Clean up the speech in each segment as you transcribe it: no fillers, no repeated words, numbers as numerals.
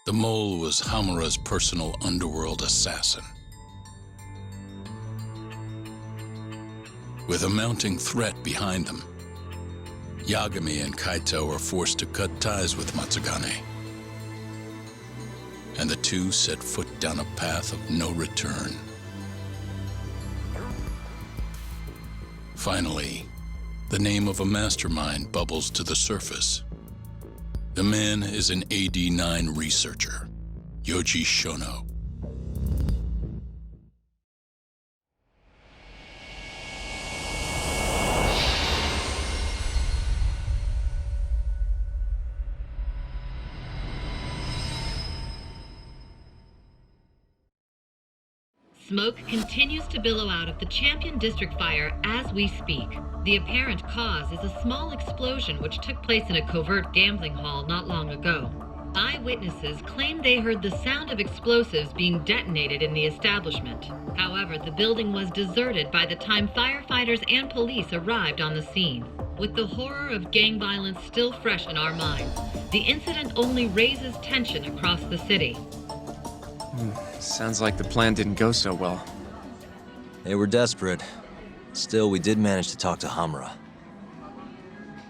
The mole was Hamura's personal underworld assassin. With a mounting threat behind them, Yagami and Kaito were forced to cut ties with Matsugane. And the two set foot down a path of no return. Finally, the name of a mastermind bubbles to the surface. The man is an AD9 researcher, Yoji Shono. Smoke continues to billow out of the Champion District fire as we speak. The apparent cause is a small explosion which took place in a covert gambling hall not long ago. Eyewitnesses claim they heard the sound of explosives being detonated in the establishment. However, the building was deserted by the time firefighters and police arrived on the scene. With the horror of gang violence still fresh in our minds, the incident only raises tension across the city. Sounds like the plan didn't go so well. They were desperate. Still, we did manage to talk to Hamura.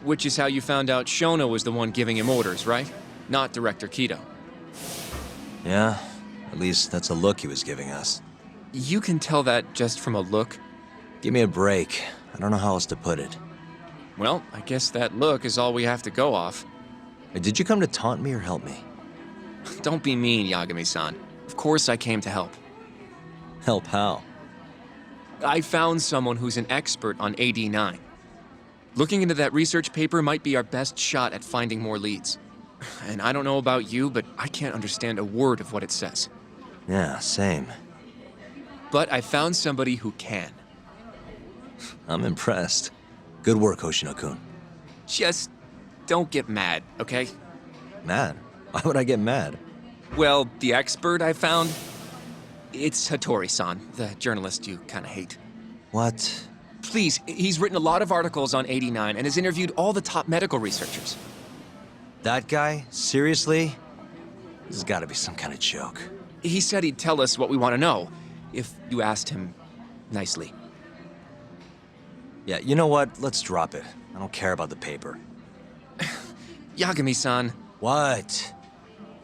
Which is how you found out Shono was the one giving him orders, right? Not Director Kaito. Yeah, at least that's a look he was giving us. You can tell that just from a look? Give me a break. I don't know how else to put it. Well, I guess that look is all we have to go off. Did you come to taunt me or help me? Don't be mean, Yagami-san. Of course I came to help. Help how? I found someone who's an expert on AD9. Looking into that research paper might be our best shot at finding more leads. And I don't know about you, but I can't understand a word of what it says. Yeah, same. But I found somebody who can. I'm impressed. Good work, Hoshino-kun. Just don't get mad, okay? Mad? Why would I get mad? Well, the expert I found, it's Hattori-san, the journalist you kind of hate. What? Please, he's written a lot of articles on 89 and has interviewed all the top medical researchers. That guy? Seriously? This has got to be some kind of joke. He said he'd tell us what we want to know, if you asked him nicely. Yeah, you know what? Let's drop it. I don't care about the paper. Yagami-san. What?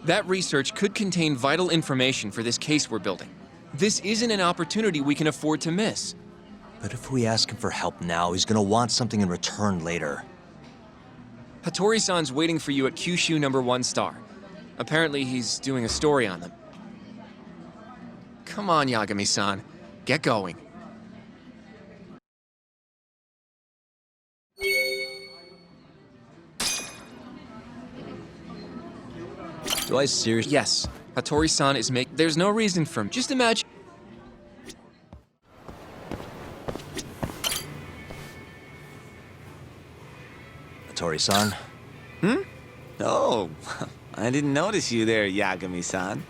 That research could contain vital information for this case we're building. This isn't an opportunity we can afford to miss. But if we ask him for help now, he's gonna want something in return later. Hattori-san's waiting for you at Kyushu #1 star. Apparently he's doing a story on them. Come on, Yagami-san. Get going. Do I seriously? Yes. Hattori-san is There's no reason for him. Just imagine... Hattori-san? Oh, I didn't notice you there, Yagami-san.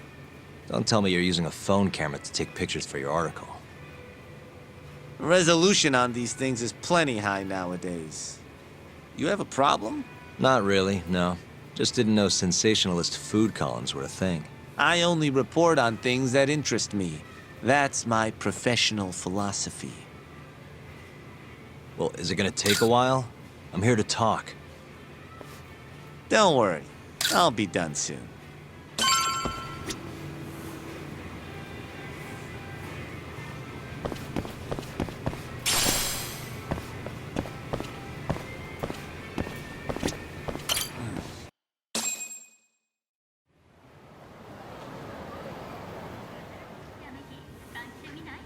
Don't tell me you're using a phone camera to take pictures for your article. Resolution on these things is plenty high nowadays. You have a problem? Not really, no. Just didn't know sensationalist food columns were a thing. I only report on things that interest me. That's my professional philosophy. Well, is it gonna take a while? I'm here to talk. Don't worry, I'll be done soon.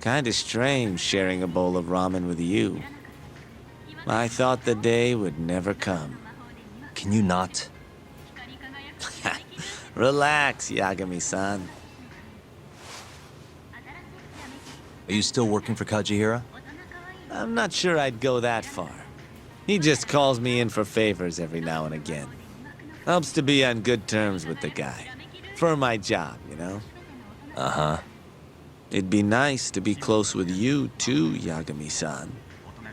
Kinda strange sharing a bowl of ramen with you. I thought the day would never come. Can you not? Relax, Yagami-san. Are you still working for Kajihira? I'm not sure I'd go that far. He just calls me in for favors every now and again. Helps to be on good terms with the guy. For my job, you know? Uh-huh. It'd be nice to be close with you, too, Yagami-san.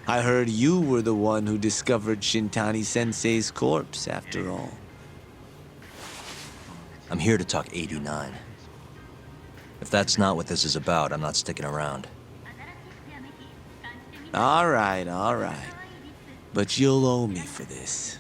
I heard you were the one who discovered Shintani-sensei's corpse, after all. I'm here to talk 89. If that's not what this is about, I'm not sticking around. All right. But you'll owe me for this.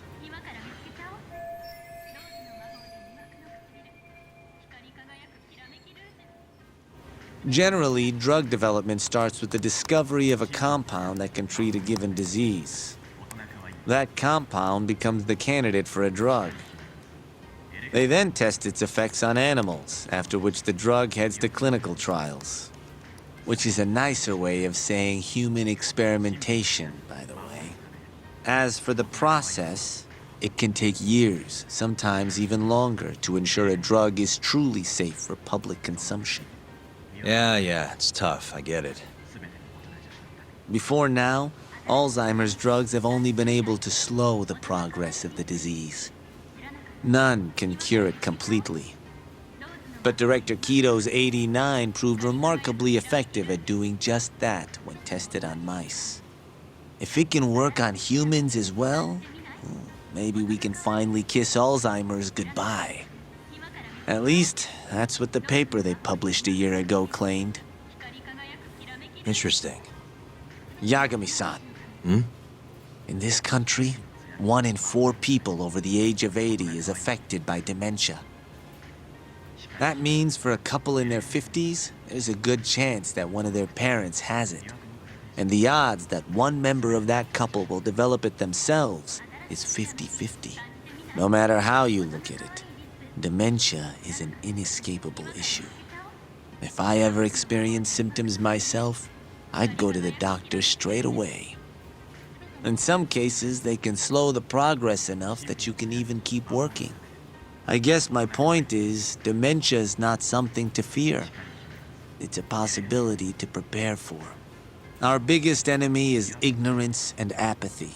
Generally, drug development starts with the discovery of a compound that can treat a given disease. That compound becomes the candidate for a drug. They then test its effects on animals, after which the drug heads to clinical trials. Which is a nicer way of saying human experimentation, by the way. As for the process, it can take years, sometimes even longer, to ensure a drug is truly safe for public consumption. Yeah, it's tough, I get it. Before now, Alzheimer's drugs have only been able to slow the progress of the disease. None can cure it completely. But Director Kito's 89 proved remarkably effective at doing just that when tested on mice. If it can work on humans as well, maybe we can finally kiss Alzheimer's goodbye. At least, that's what the paper they published a year ago claimed. Interesting. Yagami-san. In this country, 1 in 4 people over the age of 80 is affected by dementia. That means for a couple in their 50s, there's a good chance that one of their parents has it. And the odds that one member of that couple will develop it themselves is 50-50. No matter how you look at it, dementia is an inescapable issue. If I ever experienced symptoms myself, I'd go to the doctor straight away. In some cases, they can slow the progress enough that you can even keep working. I guess my point is, dementia is not something to fear. It's a possibility to prepare for. Our biggest enemy is ignorance and apathy.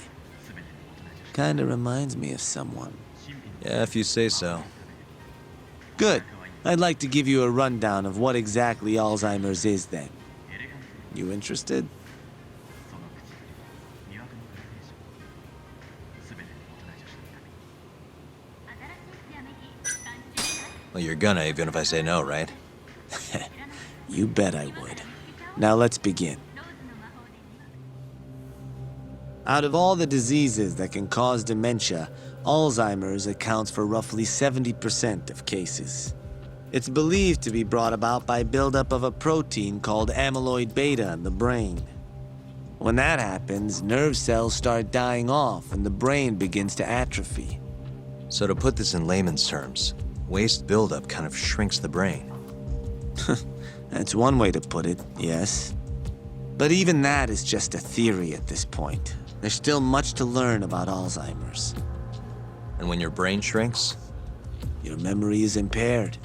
Kinda reminds me of someone. Yeah, if you say so. Good. I'd like to give you a rundown of what exactly Alzheimer's is then. You interested? Well, you're gonna, even if I say no, right? You bet I would. Now let's begin. Out of all the diseases that can cause dementia, Alzheimer's accounts for roughly 70% of cases. It's believed to be brought about by buildup of a protein called amyloid beta in the brain. When that happens, nerve cells start dying off and the brain begins to atrophy. So to put this in layman's terms, waste buildup kind of shrinks the brain. That's one way to put it, yes. But even that is just a theory at this point. There's still much to learn about Alzheimer's. And when your brain shrinks? Your memory is impaired.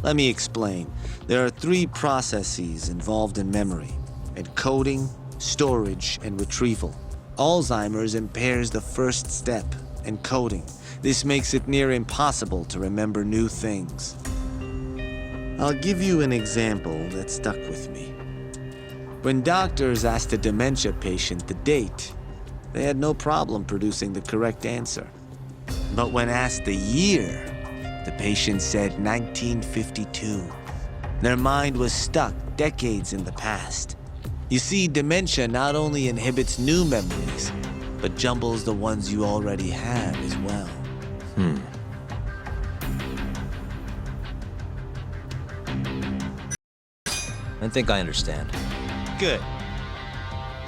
Let me explain. There are 3 processes involved in memory: encoding, storage, and retrieval. Alzheimer's impairs the first step, encoding. This makes it near impossible to remember new things. I'll give you an example that stuck with me. When doctors asked a dementia patient the date, they had no problem producing the correct answer. But when asked the year, the patient said 1952. Their mind was stuck decades in the past. You see, dementia not only inhibits new memories, but jumbles the ones you already have as well. I think I understand. Good.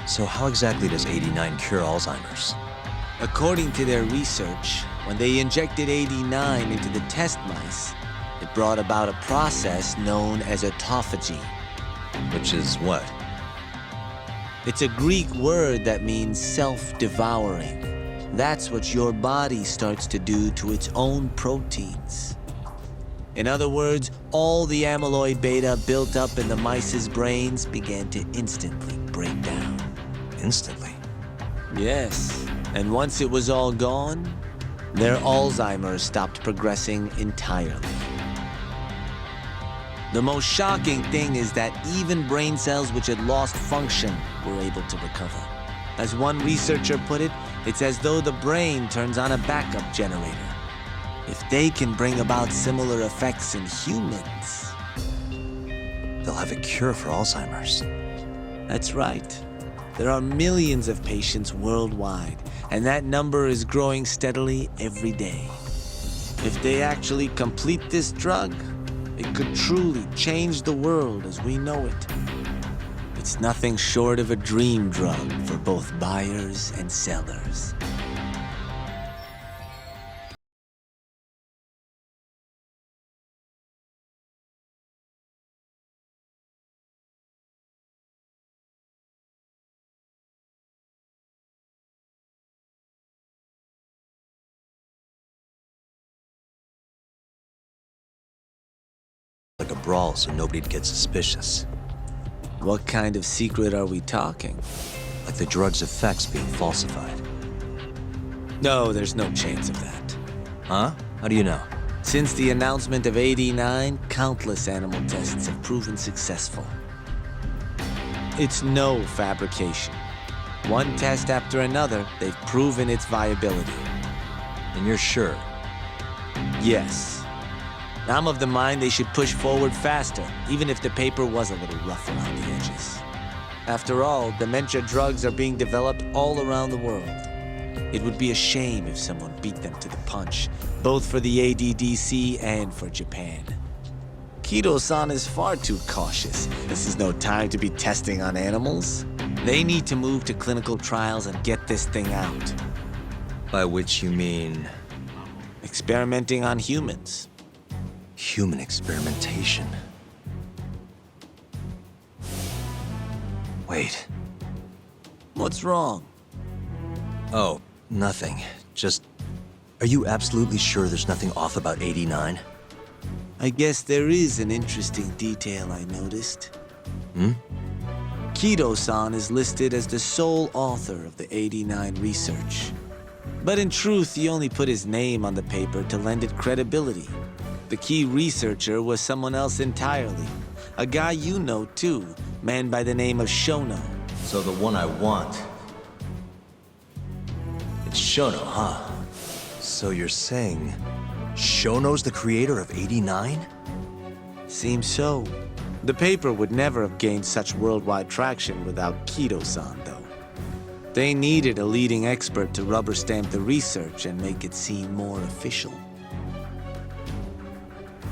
So how exactly does 89 cure Alzheimer's? According to their research, when they injected 89 into the test mice, it brought about a process known as autophagy. Which is what? It's a Greek word that means self-devouring. That's what your body starts to do to its own proteins. In other words, all the amyloid beta built up in the mice's brains began to instantly break down. Instantly? Yes, and once it was all gone, their Alzheimer's stopped progressing entirely. The most shocking thing is that even brain cells which had lost function were able to recover. As one researcher put it, it's as though the brain turns on a backup generator. If they can bring about similar effects in humans, They'll have a cure for Alzheimer's. that's right. There are millions of patients worldwide, and that number is growing steadily every day. If they actually complete this drug, it could truly change the world as we know it. It's nothing short of a dream drug for both buyers and sellers. Like a brawl so nobody'd get suspicious. What kind of secret are we talking? Like the drug's effects being falsified. No, there's no chance of that. Huh? How do you know? Since the announcement of AD9, countless animal tests have proven successful. It's no fabrication. One test after another, they've proven its viability. And you're sure? Yes. I'm of the mind they should push forward faster, even if the paper was a little rough around the edges. After all, dementia drugs are being developed all around the world. It would be a shame if someone beat them to the punch, both for the ADDC and for Japan. Kido-san is far too cautious. This is no time to be testing on animals. They need to move to clinical trials and get this thing out. By which you mean Experimenting on humans. human experimentation. Wait. What's wrong? Oh, nothing. Just... Are you absolutely sure there's nothing off about 89? I guess there is an interesting detail I noticed. Hmm? Kido-san is listed as the sole author of the 89 research. But in truth, he only put his name on the paper to lend it credibility. The key researcher was someone else entirely. A guy you know too, man by the name of Shono. So the one I want... It's Shono, huh? So you're saying... Shono's the creator of 89? Seems so. The paper would never have gained such worldwide traction without Kido-san, though. They needed a leading expert to rubber stamp the research and make it seem more official.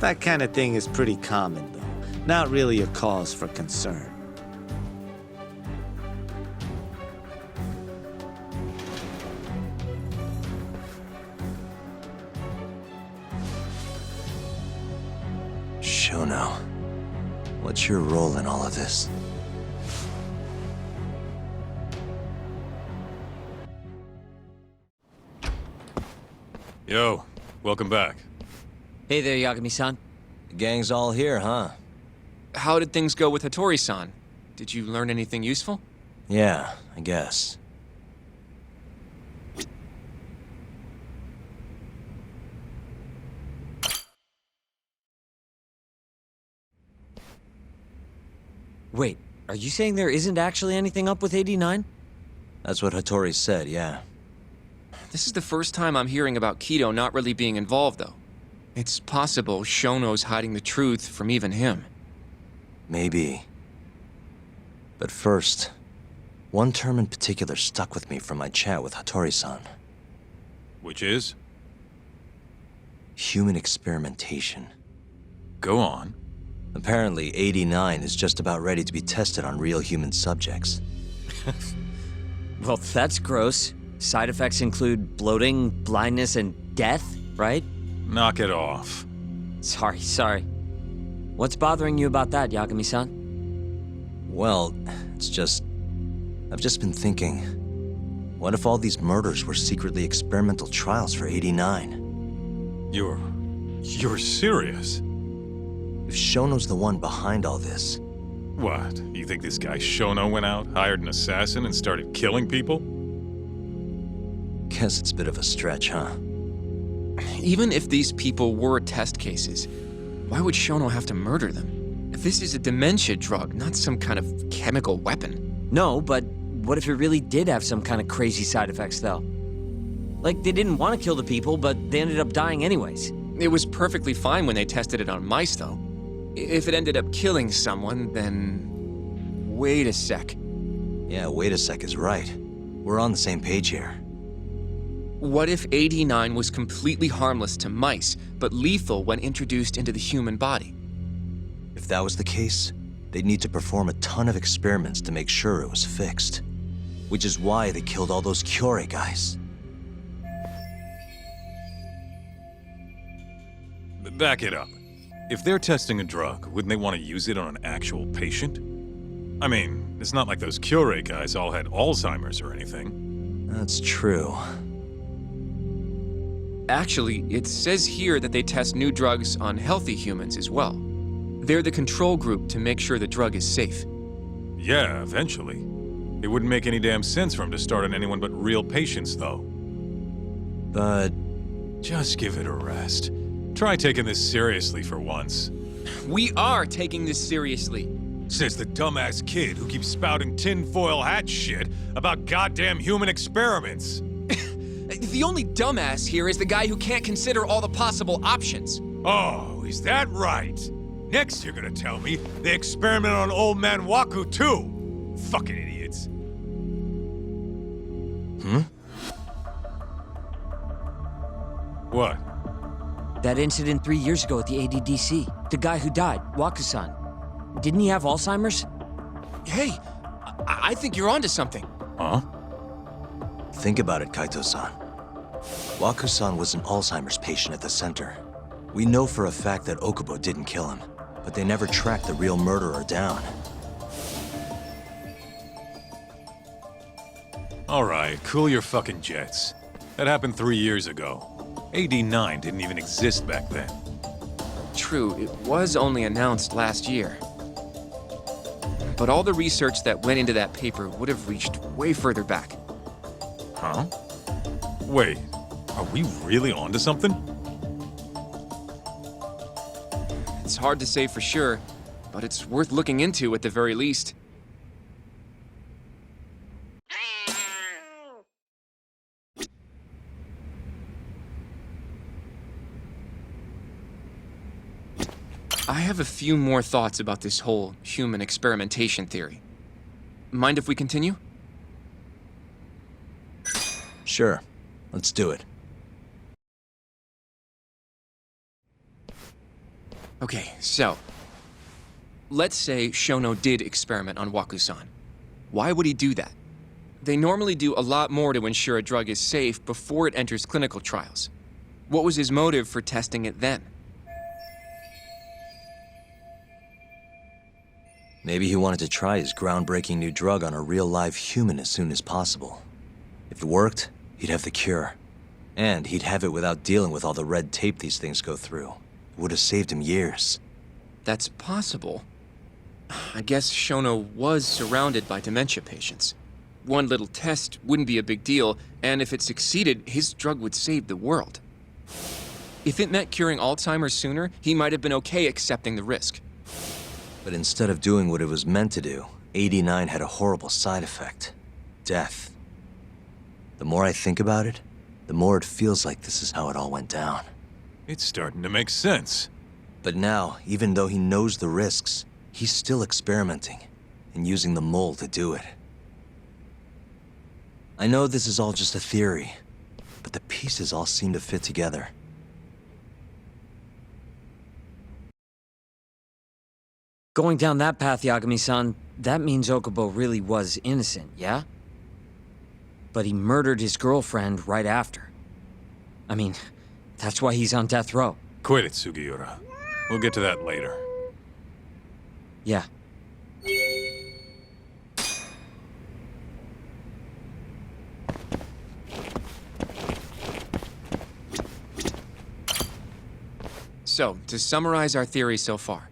That kind of thing is pretty common, though. Not really a cause for concern. Shono, what's your role in all of this? Yo, welcome back. Hey there, Yagami-san. The gang's all here, huh? How did things go with Hattori-san? Did you learn anything useful? Yeah, I guess. Wait, are you saying there isn't actually anything up with 89? That's what Hattori said, yeah. This is the first time I'm hearing about Kido not really being involved, though. It's possible Shono's hiding the truth from even him. Maybe. But first, one term in particular stuck with me from my chat with Hattori-san. Which is? Human experimentation. Go on. Apparently, 89 is just about ready to be tested on real human subjects. Well, that's gross. Side effects include bloating, blindness, and death, right? Knock it off. Sorry. What's bothering you about that, Yagami-san? Well, it's just... I've just been thinking... What if all these murders were secretly experimental trials for 89? You're serious? If Shono's the one behind all this... What? You think this guy Shono went out, hired an assassin, and started killing people? Guess it's a bit of a stretch, huh? Even if these people were test cases, why would Shono have to murder them? This is a dementia drug, not some kind of chemical weapon. No, but what if it really did have some kind of crazy side effects, though? Like, they didn't want to kill the people, but they ended up dying anyways. It was perfectly fine when they tested it on mice, though. If it ended up killing someone, then... Wait a sec. Yeah, wait a sec is right. We're on the same page here. What if AD9 was completely harmless to mice, but lethal when introduced into the human body? If that was the case, they'd need to perform a ton of experiments to make sure it was fixed. Which is why they killed all those Kyorei guys. Back it up. If they're testing a drug, wouldn't they want to use it on an actual patient? I mean, it's not like those Kyorei guys all had Alzheimer's or anything. That's true. Actually, it says here that they test new drugs on healthy humans as well. They're the control group to make sure the drug is safe. Yeah, eventually. It wouldn't make any damn sense for them to start on anyone but real patients, though. But... Just give it a rest. Try taking this seriously for once. We are taking this seriously. Says the dumbass kid who keeps spouting tinfoil hat shit about goddamn human experiments. The only dumbass here is the guy who can't consider all the possible options. Oh, is that right? Next you're gonna tell me they experiment on old man Waku too. Fucking idiots. What? That incident 3 years ago at the ADDC. The guy who died, Waku-san. Didn't he have Alzheimer's? Hey, I think you're onto something. Huh? think about it, Kaito-san. Waku-san was an Alzheimer's patient at the center. We know for a fact that Okubo didn't kill him, but they never tracked the real murderer down. All right, cool your fucking jets. That happened 3 years ago. AD9 didn't even exist back then. True, it was only announced last year. But all the research that went into that paper would have reached way further back. Huh? Wait, are we really onto something? It's hard to say for sure, but it's worth looking into at the very least. I have a few more thoughts about this whole human experimentation theory. Mind if we continue? Sure. Let's do it. Okay, so... let's say Shono did experiment on Waku-san. Why would he do that? They normally do a lot more to ensure a drug is safe before it enters clinical trials. What was his motive for testing it then? Maybe he wanted to try his groundbreaking new drug on a real live human as soon as possible. If it worked, he'd have the cure. And he'd have it without dealing with all the red tape these things go through. It would have saved him years. That's possible. I guess Shono was surrounded by dementia patients. One little test wouldn't be a big deal, and if it succeeded, his drug would save the world. If it meant curing Alzheimer's sooner, he might have been okay accepting the risk. But instead of doing what it was meant to do, 89 had a horrible side effect. Death. The more I think about it, the more it feels like this is how it all went down. It's starting to make sense. But now, even though he knows the risks, he's still experimenting and using the mole to do it. I know this is all just a theory, but the pieces all seem to fit together. Going down that path, Yagami-san, that means Okubo really was innocent, yeah? But he murdered his girlfriend right after. I mean, that's why he's on death row. Quit it, Sugiura. We'll get to that later. Yeah. So, to summarize our theory so far.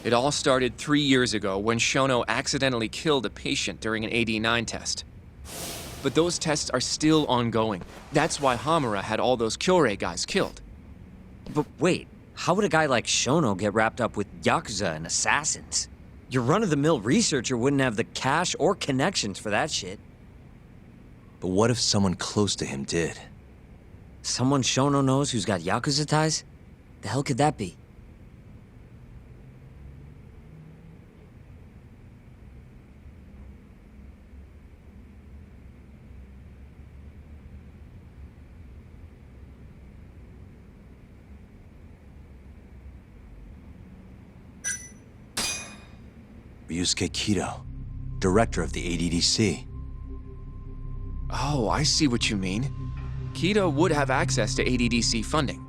It all started 3 years ago when Shono accidentally killed a patient during an AD9 test. But those tests are still ongoing. That's why Hamura had all those Kyorei guys killed. But wait, how would a guy like Shono get wrapped up with yakuza and assassins? Your run-of-the-mill researcher wouldn't have the cash or connections for that shit. But what if someone close to him did? Someone Shono knows who's got yakuza ties? The hell could that be? Ryusuke Kaito, director of the ADDC. Oh, I see what you mean. Kaito would have access to ADDC funding.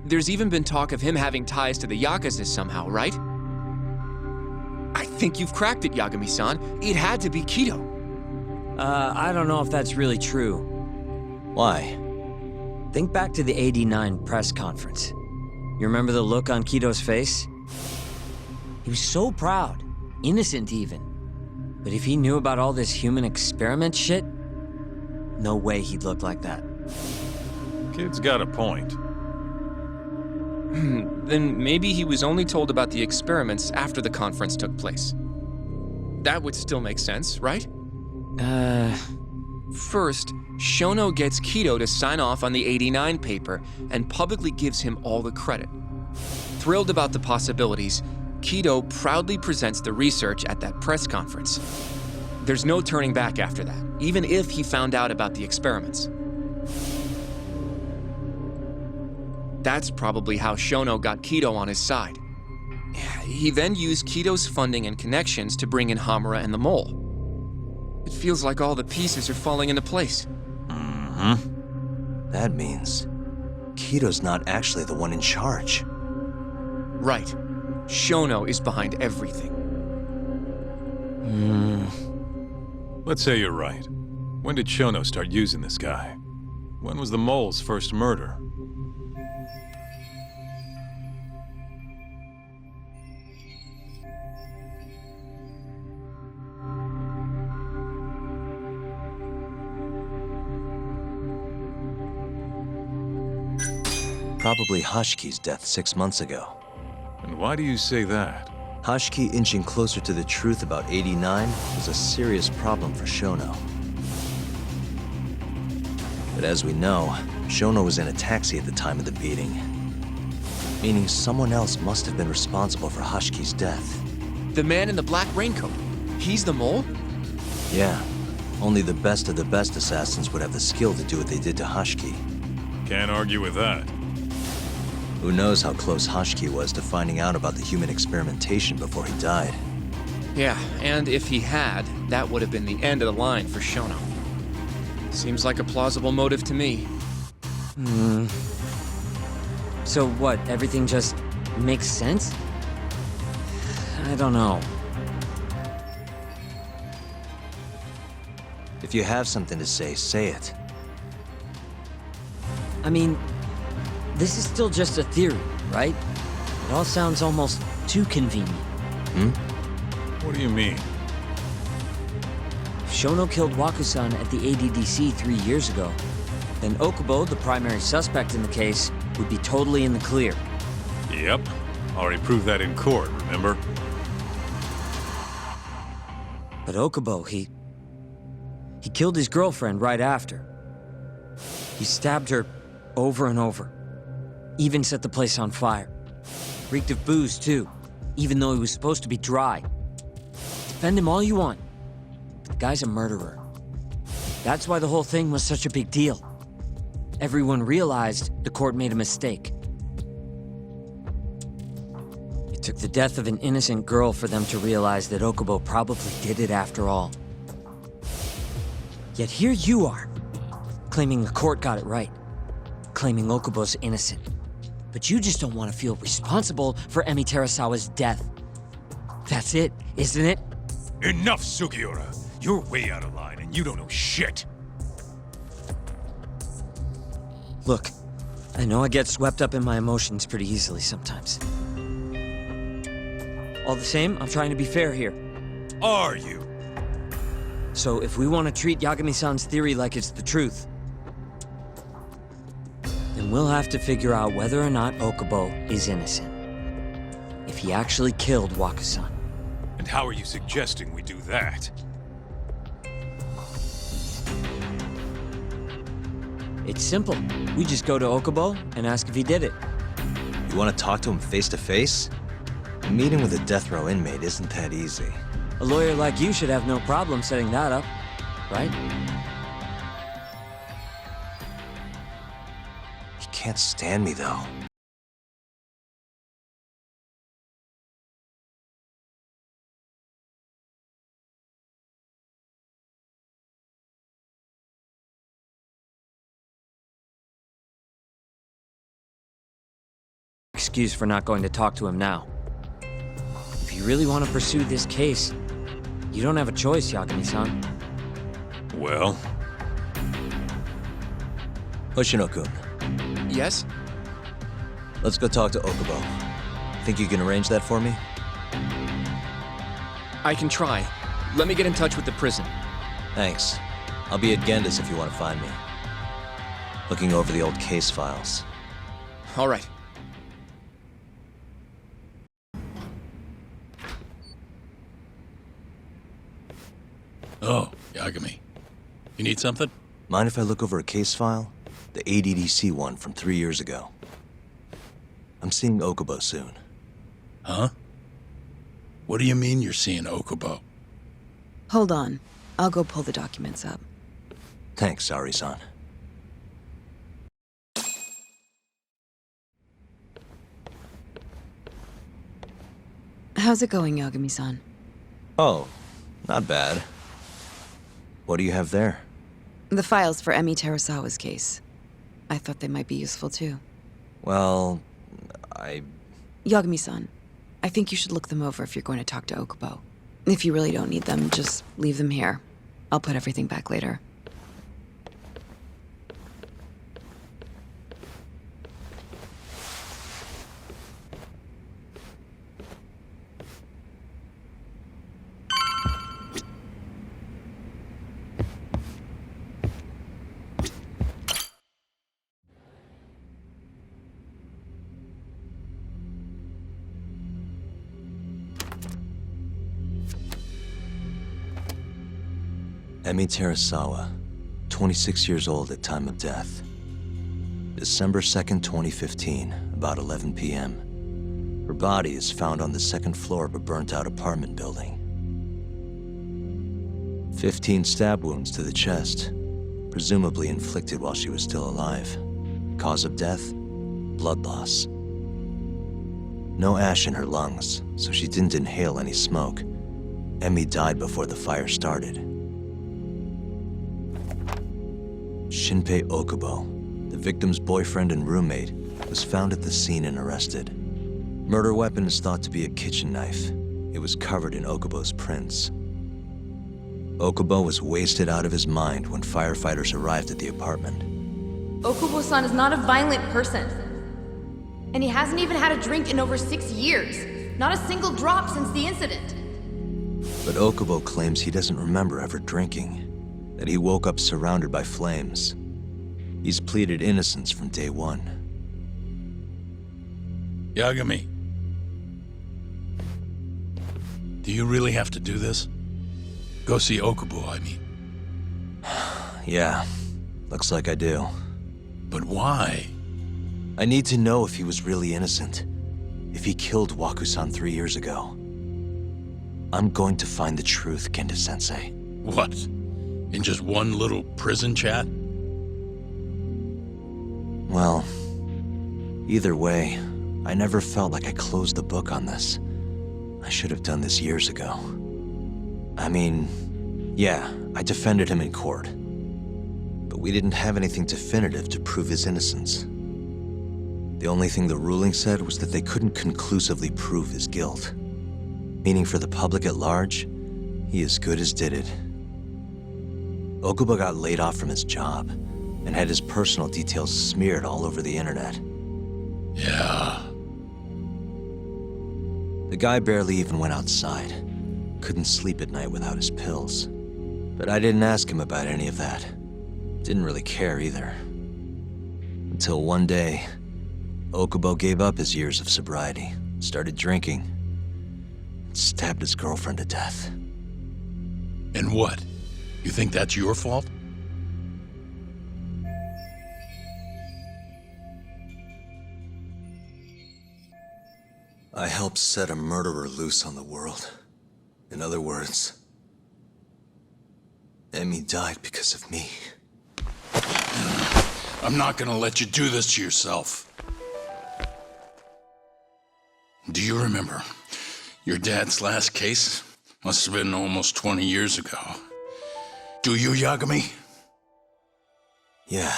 There's even been talk of him having ties to the yakuza somehow, right? I think you've cracked it, Yagami-san. It had to be Kaito. I don't know if that's really true. Why? Think back to the '89 press conference. You remember the look on Kito's face? He was so proud, innocent even. But if he knew about all this human experiment shit, no way he'd look like that. Kid's got a point. Then maybe he was only told about the experiments after the conference took place. That would still make sense, right? First, Shono gets Kaito to sign off on the '89 paper and publicly gives him all the credit. Thrilled about the possibilities, Kaito proudly presents the research at that press conference. There's no turning back after that, even if he found out about the experiments. That's probably how Shono got Kaito on his side. He then used Kito's funding and connections to bring in Hamura and the mole. It feels like all the pieces are falling into place. That means Kito's not actually the one in charge. Right. Shono is behind everything. Let's say you're right. When did Shono start using this guy? When was the mole's first murder? Probably Hashiki's death 6 months ago. And why do you say that? Hashiki inching closer to the truth about '89 was a serious problem for Shono. But as we know, Shono was in a taxi at the time of the beating. Meaning someone else must have been responsible for Hashiki's death. The man in the black raincoat. He's the mole? Yeah, only the best of the best assassins would have the skill to do what they did to Hashiki. Can't argue with that. Who knows how close Hashiki was to finding out about the human experimentation before he died. Yeah, and if he had, that would have been the end of the line for Shono. Seems like a plausible motive to me. So what, everything just makes sense? I don't know. If you have something to say it. I mean, this is still just a theory, right? It all sounds almost too convenient. What do you mean? If Shono killed Waku-san at the ADDC 3 years ago, then Okubo, the primary suspect in the case, would be totally in the clear. Yep. Already proved that in court, remember? But Okubo, he killed his girlfriend right after. He stabbed her over and over. Even set the place on fire. Reeked of booze, too, even though he was supposed to be dry. Defend him all you want, but the guy's a murderer. That's why the whole thing was such a big deal. Everyone realized the court made a mistake. It took the death of an innocent girl for them to realize that Okubo probably did it after all. Yet here you are, claiming the court got it right, claiming Okubo's innocent. But you just don't want to feel responsible for Emi Terasawa's death. That's it, isn't it? Enough, Sugiura! You're way out of line and you don't know shit! Look, I know I get swept up in my emotions pretty easily sometimes. All the same, I'm trying to be fair here. Are you? So if we want to treat Yagami-san's theory like it's the truth, then we'll have to figure out whether or not Okubo is innocent. If he actually killed Waku-san. And how are you suggesting we do that? It's simple. We just go to Okubo and ask if he did it. You want to talk to him face to face? A meeting with a death row inmate isn't that easy. A lawyer like you should have no problem setting that up, right? He can't stand me, though. Excuse for not going to talk to him now. If you really want to pursue this case, you don't have a choice, Yagami-san. Well, Hoshino-kun, Yes? let's go talk to Okubo. Think you can arrange that for me? I can try. Let me get in touch with the prison. Thanks. I'll be at Genda's if you want to find me. Looking over the old case files. All right. Oh, Yagami. You need something? Mind if I look over a case file? The ADDC one from 3 years ago. I'm seeing Okubo soon. Huh? What do you mean you're seeing Okubo? Hold on. I'll go pull the documents up. Thanks, Sari-san. How's it going, Yagami-san? Oh, not bad. What do you have there? The files for Emi Terasawa's case. I thought they might be useful too. Well, Yagami-san, I think you should look them over if you're going to talk to Okubo. If you really don't need them, just leave them here. I'll put everything back later. Emi Terasawa, 26 years old at time of death. December 2nd, 2015, about 11 p.m. Her body is found on the second floor of a burnt-out apartment building. 15 stab wounds to the chest, presumably inflicted while she was still alive. Cause of death? Blood loss. No ash in her lungs, so she didn't inhale any smoke. Emi died before the fire started. Shinpei Okubo, the victim's boyfriend and roommate, was found at the scene and arrested. Murder weapon is thought to be a kitchen knife. It was covered in Okubo's prints. Okubo was wasted out of his mind when firefighters arrived at the apartment. Okubo-san is not a violent person. And he hasn't even had a drink in over 6 years. Not a single drop since the incident. But Okubo claims he doesn't remember ever drinking, that he woke up surrounded by flames. He's pleaded innocence from day one. Yagami. Do you really have to do this? Go see Okubo, I mean. Yeah, looks like I do. But why? I need to know if he was really innocent. If he killed Waku-san 3 years ago. I'm going to find the truth, Kenda-sensei. What? In just one little prison chat? Well, either way, I never felt like I closed the book on this. I should have done this years ago. I mean, yeah, I defended him in court. But we didn't have anything definitive to prove his innocence. The only thing the ruling said was that they couldn't conclusively prove his guilt. Meaning for the public at large, he as good as did it. Okubo got laid off from his job and had his personal details smeared all over the internet. Yeah. The guy barely even went outside. Couldn't sleep at night without his pills. But I didn't ask him about any of that. Didn't really care either. Until one day, Okubo gave up his years of sobriety, started drinking, and stabbed his girlfriend to death. And what? You think that's your fault? I helped set a murderer loose on the world. In other words, Emi died because of me. I'm not gonna let you do this to yourself. Do you remember your dad's last case? Must have been almost 20 years ago. Do you, Yagami? Yeah.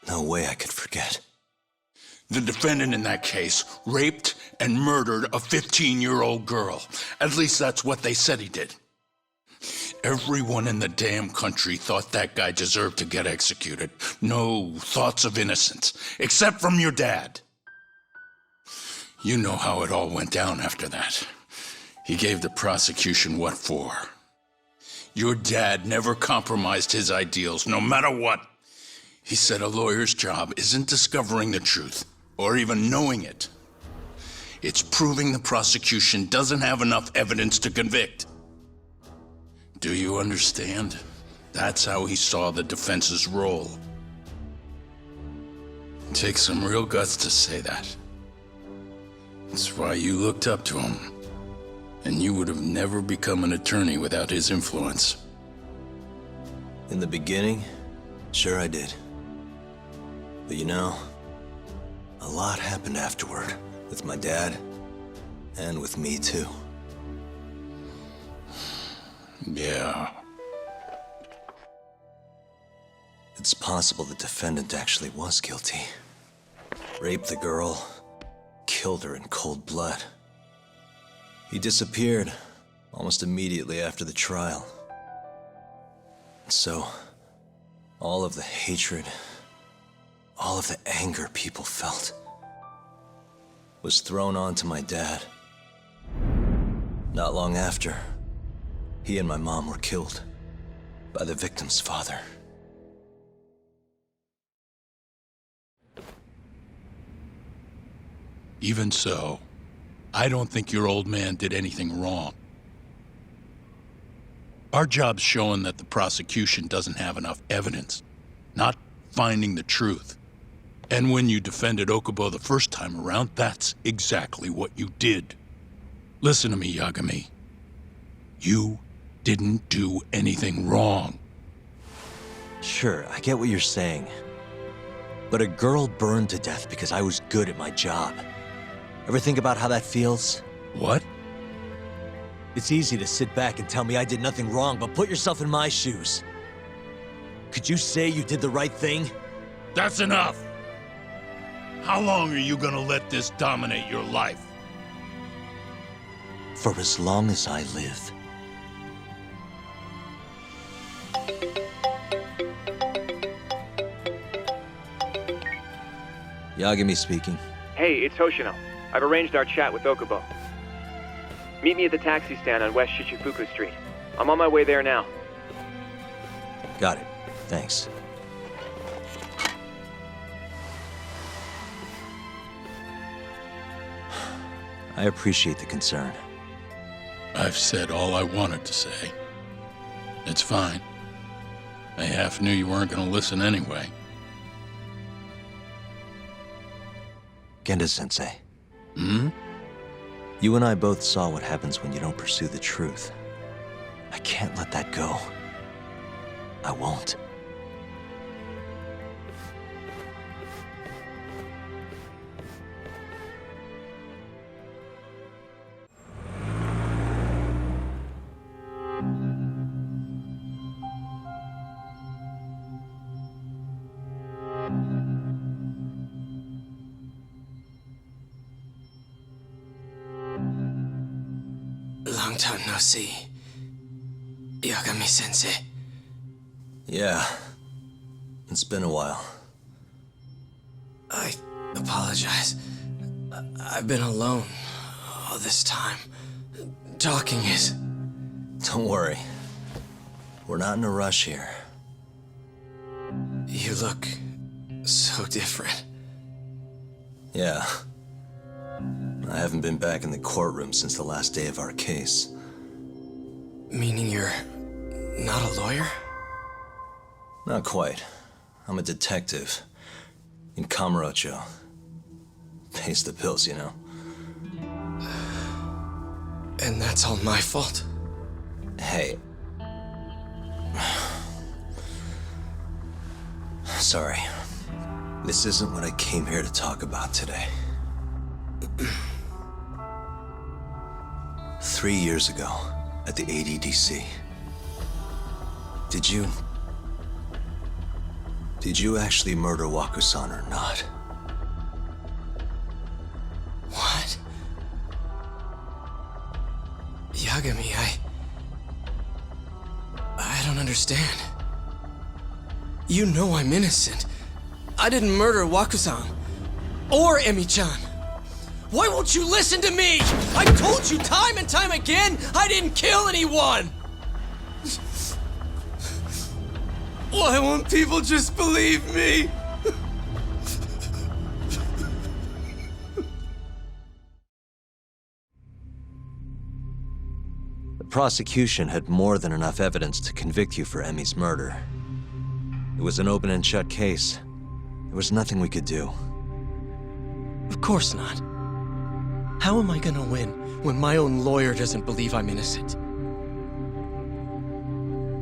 No way I could forget. The defendant in that case raped and murdered a 15-year-old girl. At least that's what they said he did. Everyone in the damn country thought that guy deserved to get executed. No thoughts of innocence, except from your dad. You know how it all went down after that. He gave the prosecution what for. Your dad never compromised his ideals, no matter what. He said a lawyer's job isn't discovering the truth, or even knowing it. It's proving the prosecution doesn't have enough evidence to convict. Do you understand? That's how he saw the defense's role. It takes some real guts to say that. That's why you looked up to him. And you would have never become an attorney without his influence. In the beginning, sure I did. But you know, a lot happened afterward, with my dad, and with me too. Yeah. It's possible the defendant actually was guilty. Raped the girl, killed her in cold blood. He disappeared almost immediately after the trial. So, all of the hatred, all of the anger people felt was thrown onto my dad. Not long after, he and my mom were killed by the victim's father. Even so, I don't think your old man did anything wrong. Our job's showing that the prosecution doesn't have enough evidence, not finding the truth. And when you defended Okubo the first time around, that's exactly what you did. Listen to me, Yagami. You didn't do anything wrong. Sure, I get what you're saying. But a girl burned to death because I was good at my job. Ever think about how that feels? What? It's easy to sit back and tell me I did nothing wrong, but put yourself in my shoes. Could you say you did the right thing? That's enough! How long are you gonna let this dominate your life? For as long as I live. Yagami speaking. Hey, it's Hoshino. I've arranged our chat with Okubo. Meet me at the taxi stand on West Shichifuku Street. I'm on my way there now. Got it. Thanks. I appreciate the concern. I've said all I wanted to say. It's fine. I half knew you weren't gonna listen anyway. Genda-sensei. Hmm? You and I both saw what happens when you don't pursue the truth. I can't let that go. I won't. Long time no see. Yagami-sensei. Yeah. It's been a while. I apologize. I've been alone all this time. Talking is... Don't worry. We're not in a rush here. You look so different. Yeah. I haven't been back in the courtroom since the last day of our case. Meaning you're not a lawyer? Not quite. I'm a detective in Kamurocho. Pays the bills, you know. And that's all my fault? Hey. Sorry. This isn't what I came here to talk about today. 3 years ago, at the ADDC. Did you actually murder Waku-san or not? What? Yagami, I don't understand. You know I'm innocent. I didn't murder Waku-san. Or Emi-chan. Why won't you listen to me? I've told you time and time again, I didn't kill anyone! Why won't people just believe me? The prosecution had more than enough evidence to convict you for Emi's murder. It was an open and shut case. There was nothing we could do. Of course not. How am I gonna win when my own lawyer doesn't believe I'm innocent?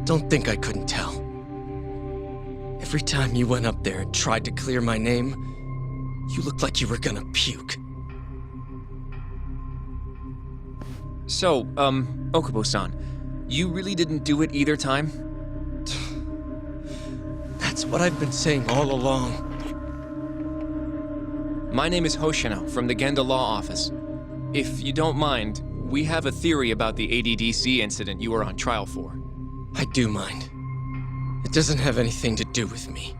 Don't think I couldn't tell. Every time you went up there and tried to clear my name, you looked like you were gonna puke. So, Okubo-san, you really didn't do it either time? That's what I've been saying all along. My name is Hoshino from the Genda Law Office. If you don't mind, we have a theory about the ADDC incident you were on trial for. I do mind. It doesn't have anything to do with me.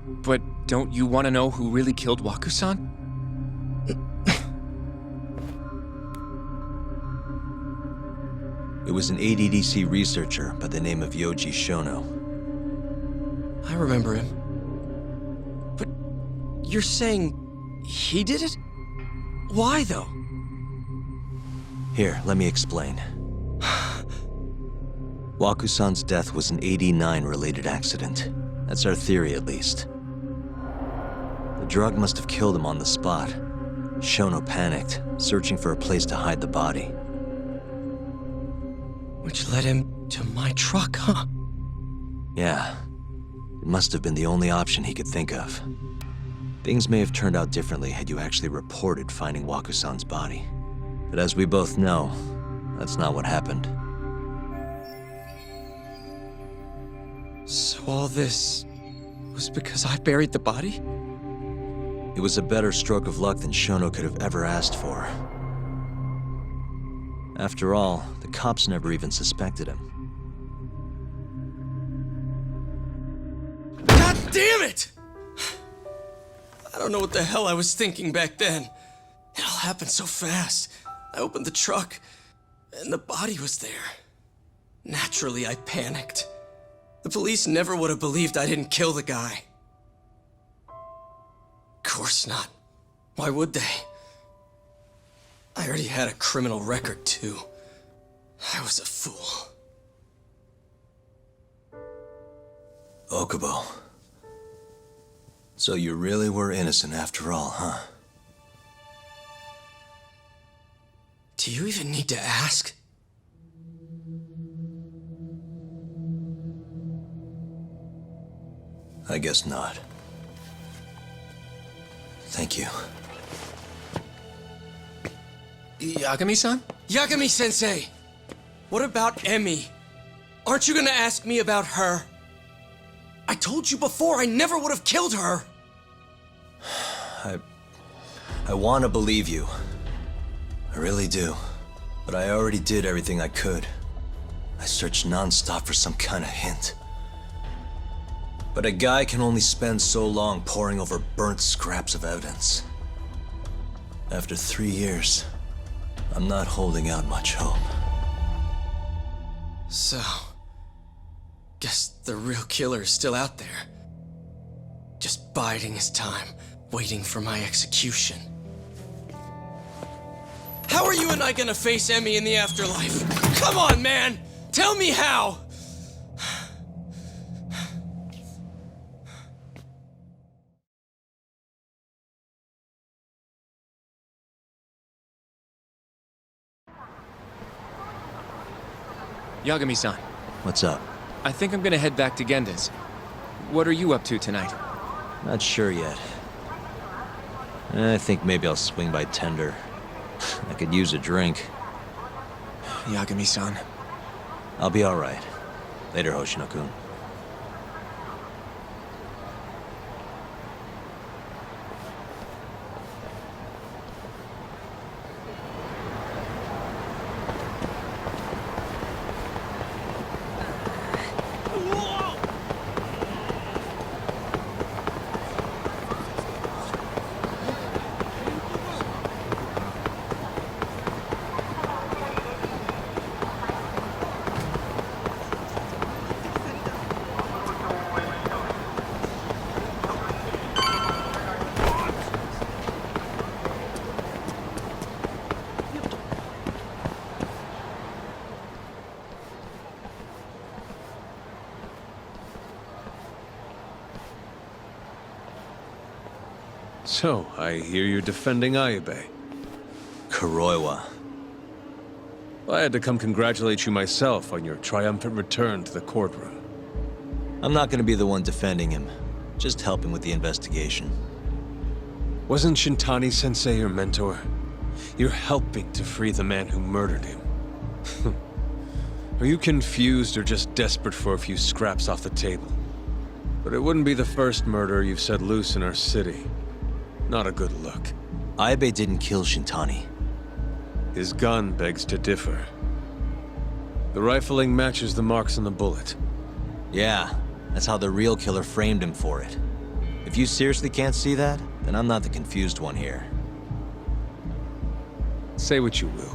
But don't you want to know who really killed Waku-san? It was an ADDC researcher by the name of Yoji Shono. I remember him. But you're saying he did it? Why, though? Here, let me explain. Waku-san's death was an 89-related accident. That's our theory, at least. The drug must have killed him on the spot. Shono panicked, searching for a place to hide the body. Which led him to my truck, huh? Yeah. It must have been the only option he could think of. Things may have turned out differently had you actually reported finding Waku-san's body. But as we both know, that's not what happened. So all this was because I buried the body? It was a better stroke of luck than Shono could have ever asked for. After all, the cops never even suspected him. God damn it! I don't know what the hell I was thinking back then. It all happened so fast. I opened the truck, and the body was there. Naturally, I panicked. The police never would have believed I didn't kill the guy. Of course not. Why would they? I already had a criminal record, too. I was a fool. Okubo. So you really were innocent after all, huh? Do you even need to ask? I guess not. Thank you. Yagami-san? Yagami-sensei! What about Emi? Aren't you gonna ask me about her? I told you before I never would have killed her! I want to believe you. I really do. But I already did everything I could. I searched non-stop for some kind of hint. But a guy can only spend so long poring over burnt scraps of evidence. After 3 years, I'm not holding out much hope. So, guess the real killer is still out there. Just biding his time, waiting for my execution. How are you and I gonna face Emi in the afterlife? Come on, man! Tell me how! Yagami-san, What's up? I think I'm gonna head back to Genda's. What are you up to tonight? Not sure yet. I think maybe I'll swing by Tender. I could use a drink. Yagami-san. I'll be alright. Later, Hoshino-kun. So, I hear you're defending Ayebe. Kuroiwa. I had to come congratulate you myself on your triumphant return to the courtroom. I'm not gonna be the one defending him. Just helping with the investigation. Wasn't Shintani-sensei your mentor? You're helping to free the man who murdered him. Are you confused or just desperate for a few scraps off the table? But it wouldn't be the first murder you've set loose in our city. Not a good look. Ayebe didn't kill Shintani. His gun begs to differ. The rifling matches the marks on the bullet. Yeah, that's how the real killer framed him for it. If you seriously can't see that, then I'm not the confused one here. Say what you will.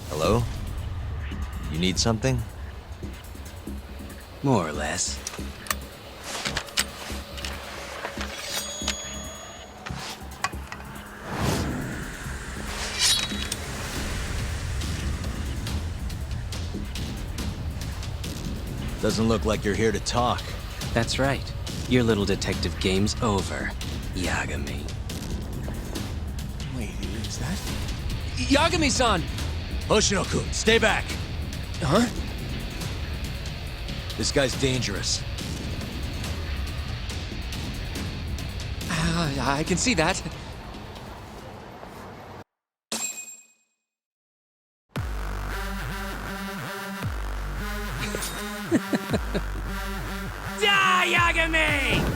Hello? You need something? More or less. Doesn't look like you're here to talk. That's right. Your little detective game's over, Yagami. Wait, is that? Yagami-san! Hoshino-kun, stay back! Huh? This guy's dangerous. I can see that. Die, Yagami!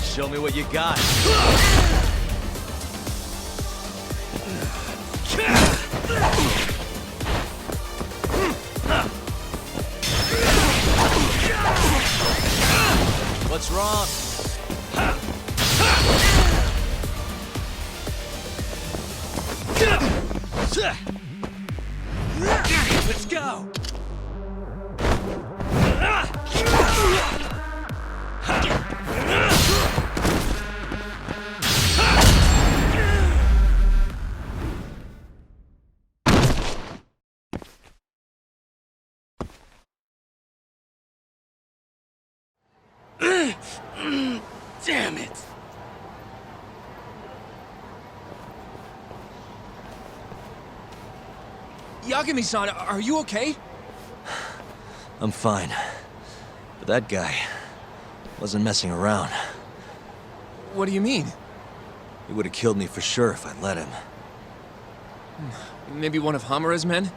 Show me what you got. What's wrong? Let's go! Damn it! Yagami-san, are you okay? I'm fine. But that guy wasn't messing around. What do you mean? He would have killed me for sure if I'd let him. Maybe one of Hamura's men?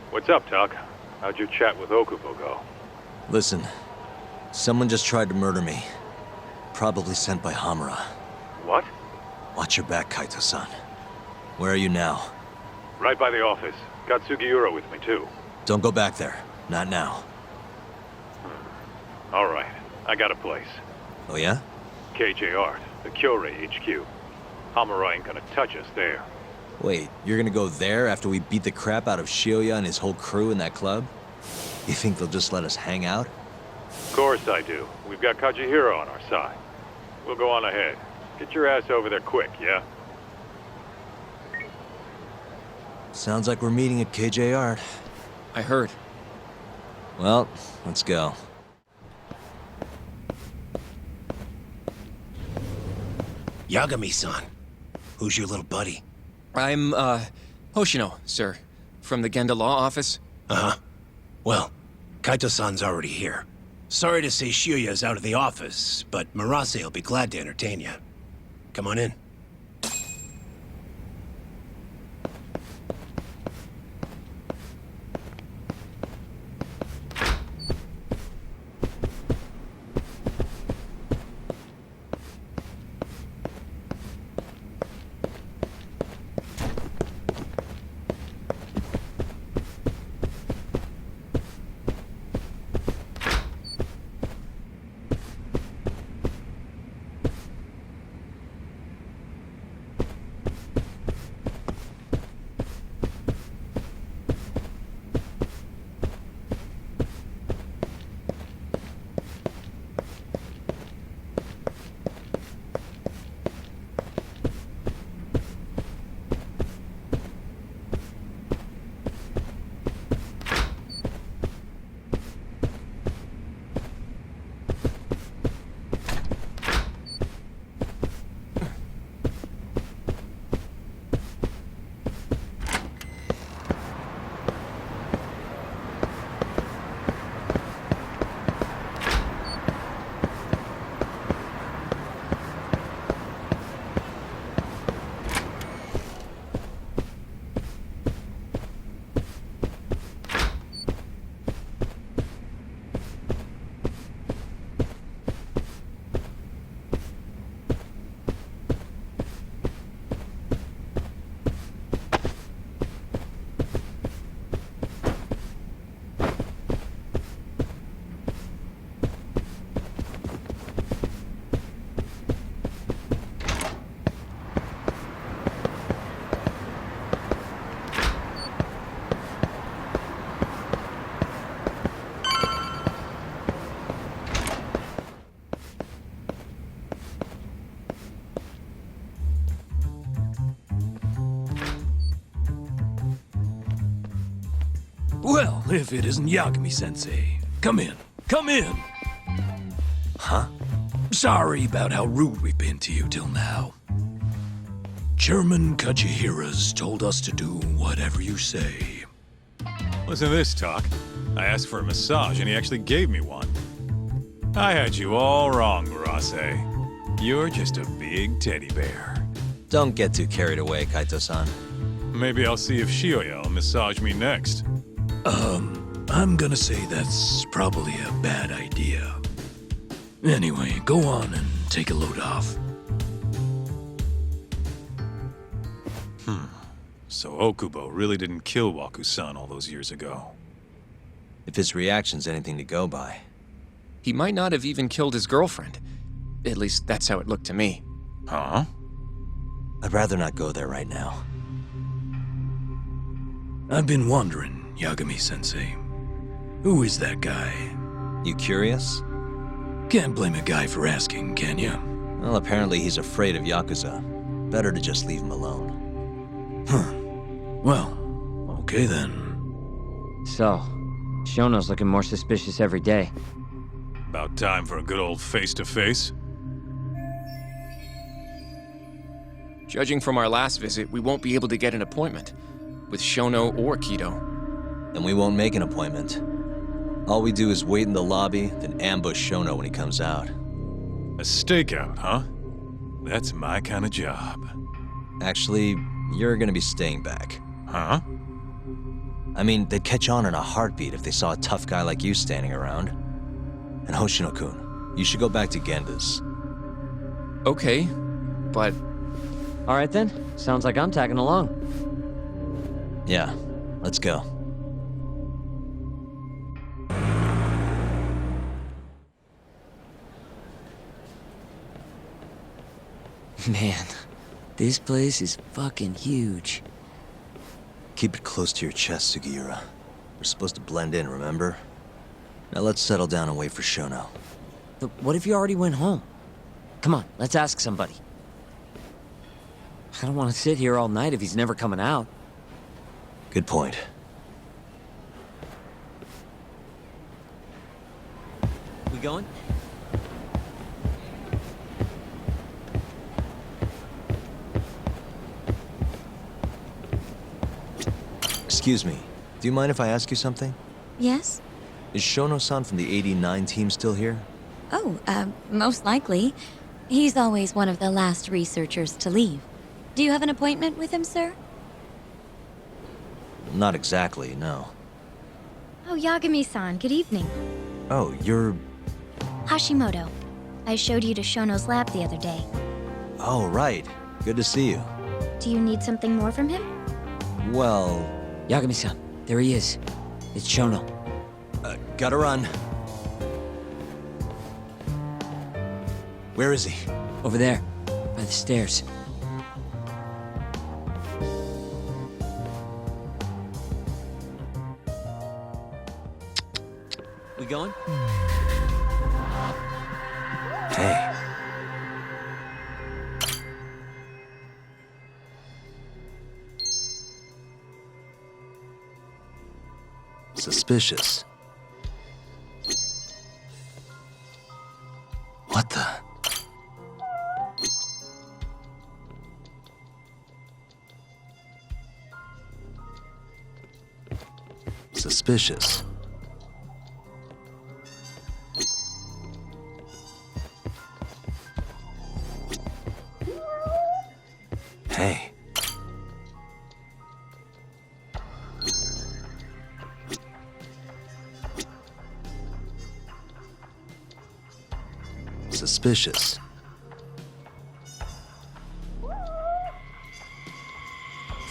What's up, Tuck? How'd your chat with Okubo go? Listen, someone just tried to murder me. Probably sent by Hamura. What? Watch your back, Kaito-san. Where are you now? Right by the office. Got Sugiura with me, too. Don't go back there. Not now. All right. I got a place. Oh yeah? KJ Art, the Kyorei HQ. Hamura ain't gonna touch us there. Wait, you're gonna go there after we beat the crap out of Shioya and his whole crew in that club? You think they'll just let us hang out? Of course I do. We've got Kazuhiro on our side. We'll go on ahead. Get your ass over there quick, yeah? Sounds like we're meeting at KJ Art. I heard. Well, let's go. Yagami-san. Who's your little buddy? I'm, Hoshino, sir. From the Genda Law Office. Uh-huh. Well, Kaito-san's already here. Sorry to say Shioya's out of the office, but Murasei'll be glad to entertain you. Come on in. Well, if it isn't Yagami-sensei. Come in. Come in! Huh? Sorry about how rude we've been to you till now. Chairman Kazuhira's told us to do whatever you say. Listen to this, Tuck. I asked for a massage and he actually gave me one. I had you all wrong, Murase. You're just a big teddy bear. Don't get too carried away, Kaito-san. Maybe I'll see if Shioya will massage me next. I'm gonna say that's probably a bad idea. Anyway, go on and take a load off. So Okubo really didn't kill Waku-san all those years ago. If his reaction's anything to go by. He might not have even killed his girlfriend. At least that's how it looked to me. Huh? I'd rather not go there right now. I've been wondering, Yagami-sensei. Who is that guy? You curious? Can't blame a guy for asking, can you? Well, apparently he's afraid of Yakuza. Better to just leave him alone. Huh. Well, okay then. So, Shono's looking more suspicious every day. About time for a good old face-to-face. Judging from our last visit, we won't be able to get an appointment with Shono or Kaito. And we won't make an appointment. All we do is wait in the lobby, then ambush Shono when he comes out. A stakeout, huh? That's my kind of job. Actually, you're gonna be staying back. Huh? I mean, they'd catch on in a heartbeat if they saw a tough guy like you standing around. And Hoshino-kun, you should go back to Genda's. Okay, but... All right then. Sounds like I'm tagging along. Yeah, let's go. Man, this place is fucking huge. Keep it close to your chest, Sugiura. We're supposed to blend in, remember? Now let's settle down and wait for Shono. But what if you already went home? Come on, let's ask somebody. I don't want to sit here all night if he's never coming out. Good point. We going? Excuse me, do you mind if I ask you something? Yes? Is Shono-san from the 89 team still here? Oh, most likely. He's always one of the last researchers to leave. Do you have an appointment with him, sir? Not exactly, no. Oh, Yagami-san, good evening. Oh, you're... Hashimoto. I showed you to Shono's lab the other day. Oh, right. Good to see you. Do you need something more from him? Well... Yagami-san, there he is. It's Shono. Gotta run. Where is he? Over there, by the stairs. We going? Hey. Suspicious. What the? Suspicious. Hey. Suspicious.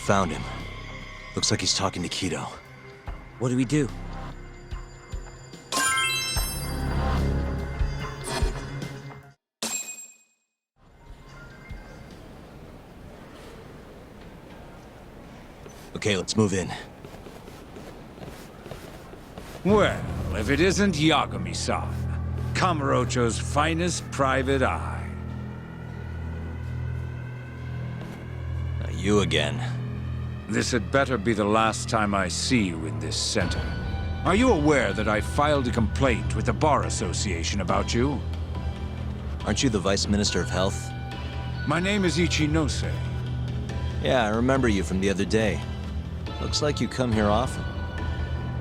Found him. Looks like he's talking to Kaito. What do we do? Okay, let's move in. Well, if it isn't Yagami-san, Kamurocho's finest private eye. You again. This had better be the last time I see you in this center. Are you aware that I filed a complaint with the Bar Association about you? Aren't you the Vice Minister of Health? My name is Ichinose. Yeah, I remember you from the other day. Looks like you come here often.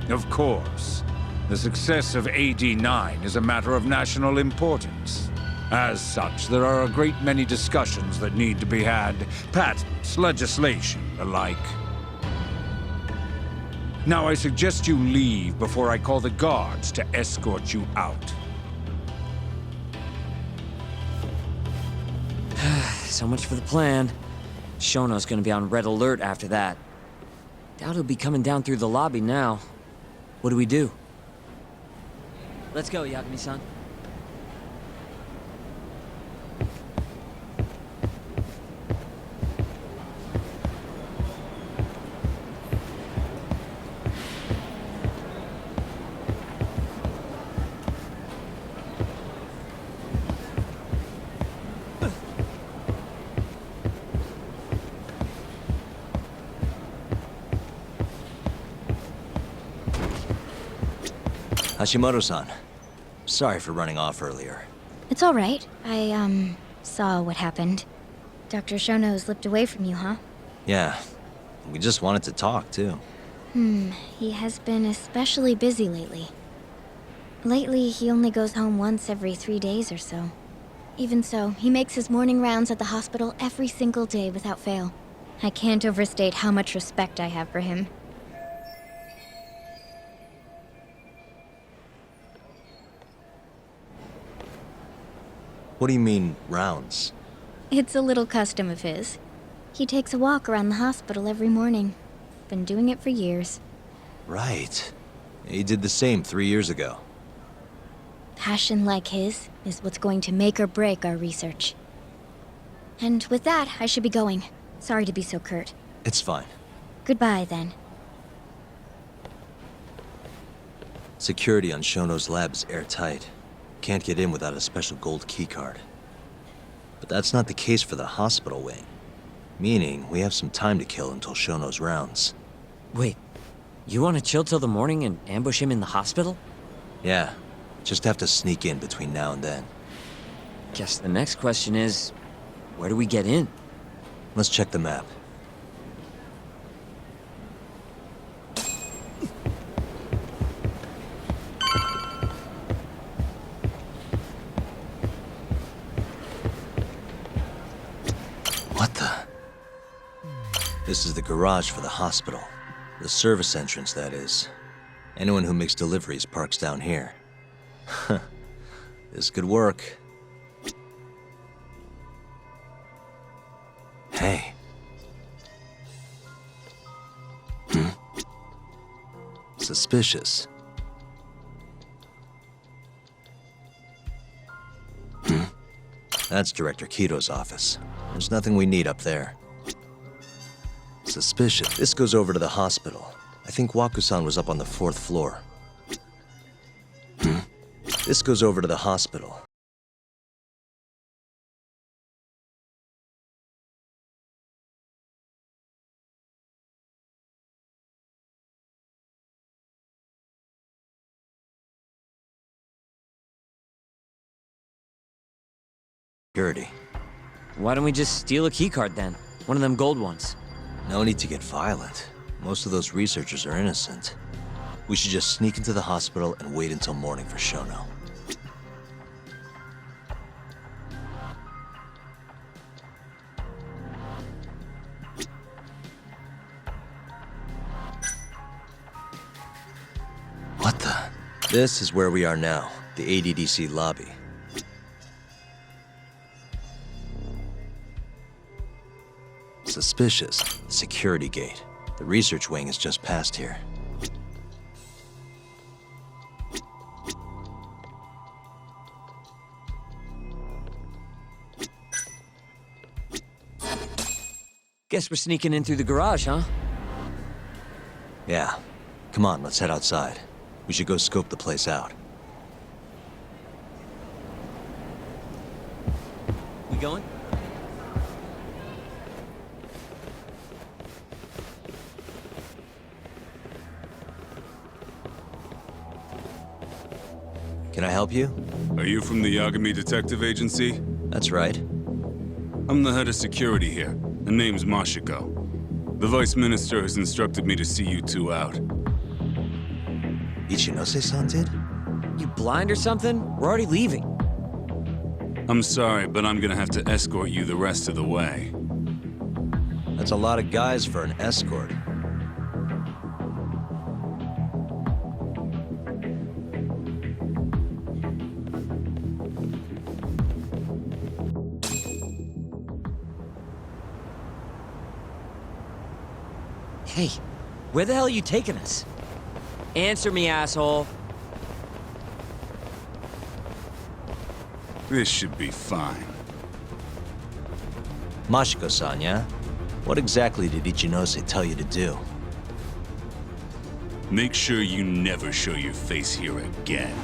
Of course. The success of AD9 is a matter of national importance. As such, there are a great many discussions that need to be had. Patents, legislation, the like. Now I suggest you leave before I call the guards to escort you out. So much for the plan. Shono's gonna be on red alert after that. Doubt he'll be coming down through the lobby now. What do we do? Let's go, Yagami-san. Hashimoto-san, sorry for running off earlier. It's all right. I, saw what happened. Dr. Shono slipped away from you, huh? Yeah, we just wanted to talk, too. He has been especially busy lately. Lately, he only goes home once every 3 days or so. Even so, he makes his morning rounds at the hospital every single day without fail. I can't overstate how much respect I have for him. What do you mean, rounds? It's a little custom of his. He takes a walk around the hospital every morning. Been doing it for years. Right. He did the same 3 years ago. Passion like his is what's going to make or break our research. And with that, I should be going. Sorry to be so curt. It's fine. Goodbye, then. Security on Shono's lab is airtight. Can't get in without a special gold keycard. But that's not the case for the hospital wing. Meaning, we have some time to kill until Shono's rounds. Wait, you want to chill till the morning and ambush him in the hospital? Yeah, just have to sneak in between now and then. Guess the next question is, where do we get in? Let's check the map. What the? This is the garage for the hospital. The service entrance, that is. Anyone who makes deliveries parks down here. This could work. Hey. Suspicious. That's Director Kito's office. There's nothing we need up there. Suspicious. This goes over to the hospital. I think Waku-san was up on the 4th floor. This goes over to the hospital. Security. Why don't we just steal a keycard then? One of them gold ones. No need to get violent. Most of those researchers are innocent. We should just sneak into the hospital and wait until morning for Shono. What the? This is where we are now, the ADDC lobby. Suspicious. Security gate. The research wing is just past here. Guess we're sneaking in through the garage, huh? Yeah. Come on, let's head outside. We should go scope the place out. We going? Can I help you? Are you from the Yagami Detective Agency? That's right. I'm the head of security here. The name's Mashiko. The Vice Minister has instructed me to see you two out. Ichinose-san did? You blind or something? We're already leaving. I'm sorry, but I'm gonna have to escort you the rest of the way. That's a lot of guys for an escort. Hey, where the hell are you taking us? Answer me, asshole. This should be fine. Mashiko-san, yeah? What exactly did Ichinose tell you to do? Make sure you never show your face here again.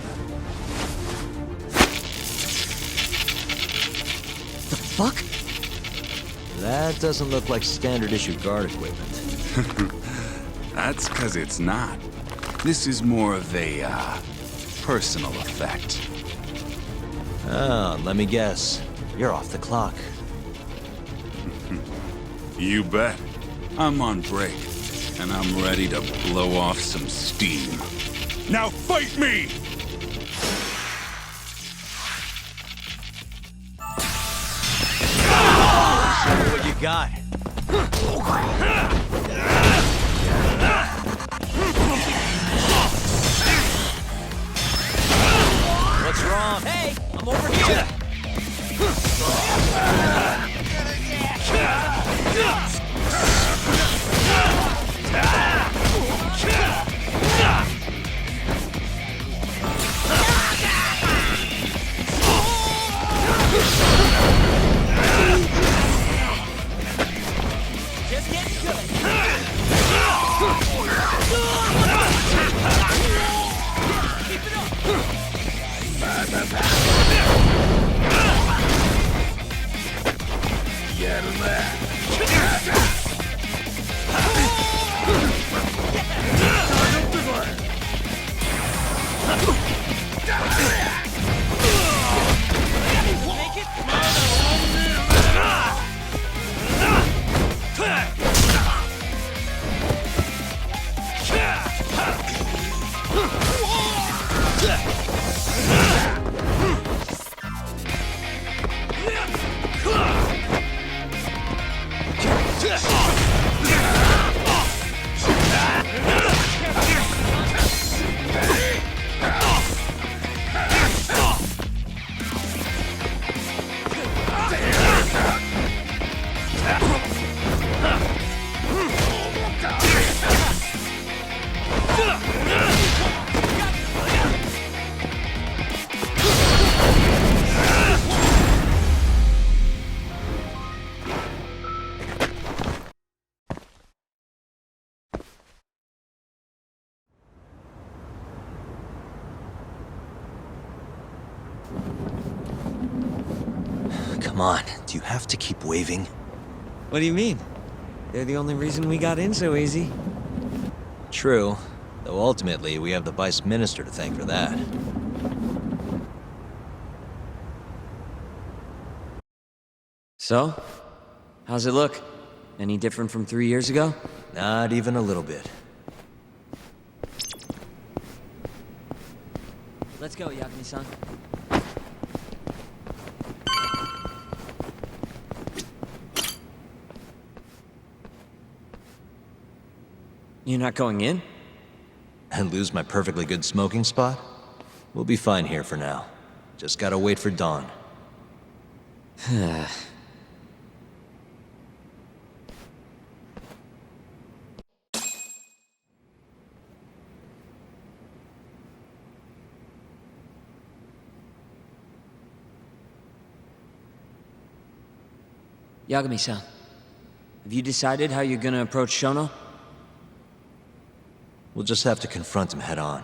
The fuck? That doesn't look like standard issue guard equipment. That's 'cause it's not. This is more of a, personal effect. Oh, let me guess. You're off the clock. You bet. I'm on break, and I'm ready to blow off some steam. Now fight me! Show me what you got. What's wrong? Hey, I'm over here. Just getting good. Keep it up. Come on, do you have to keep waving? What do you mean? They're the only reason we got in so easy. True, though ultimately we have the Vice Minister to thank for that. So? How's it look? Any different from 3 years ago? Not even a little bit. Let's go, Yagami-san. You're not going in? And lose my perfectly good smoking spot? We'll be fine here for now. Just gotta wait for dawn. Yagami-san, have you decided how you're gonna approach Shono? We'll just have to confront him head on.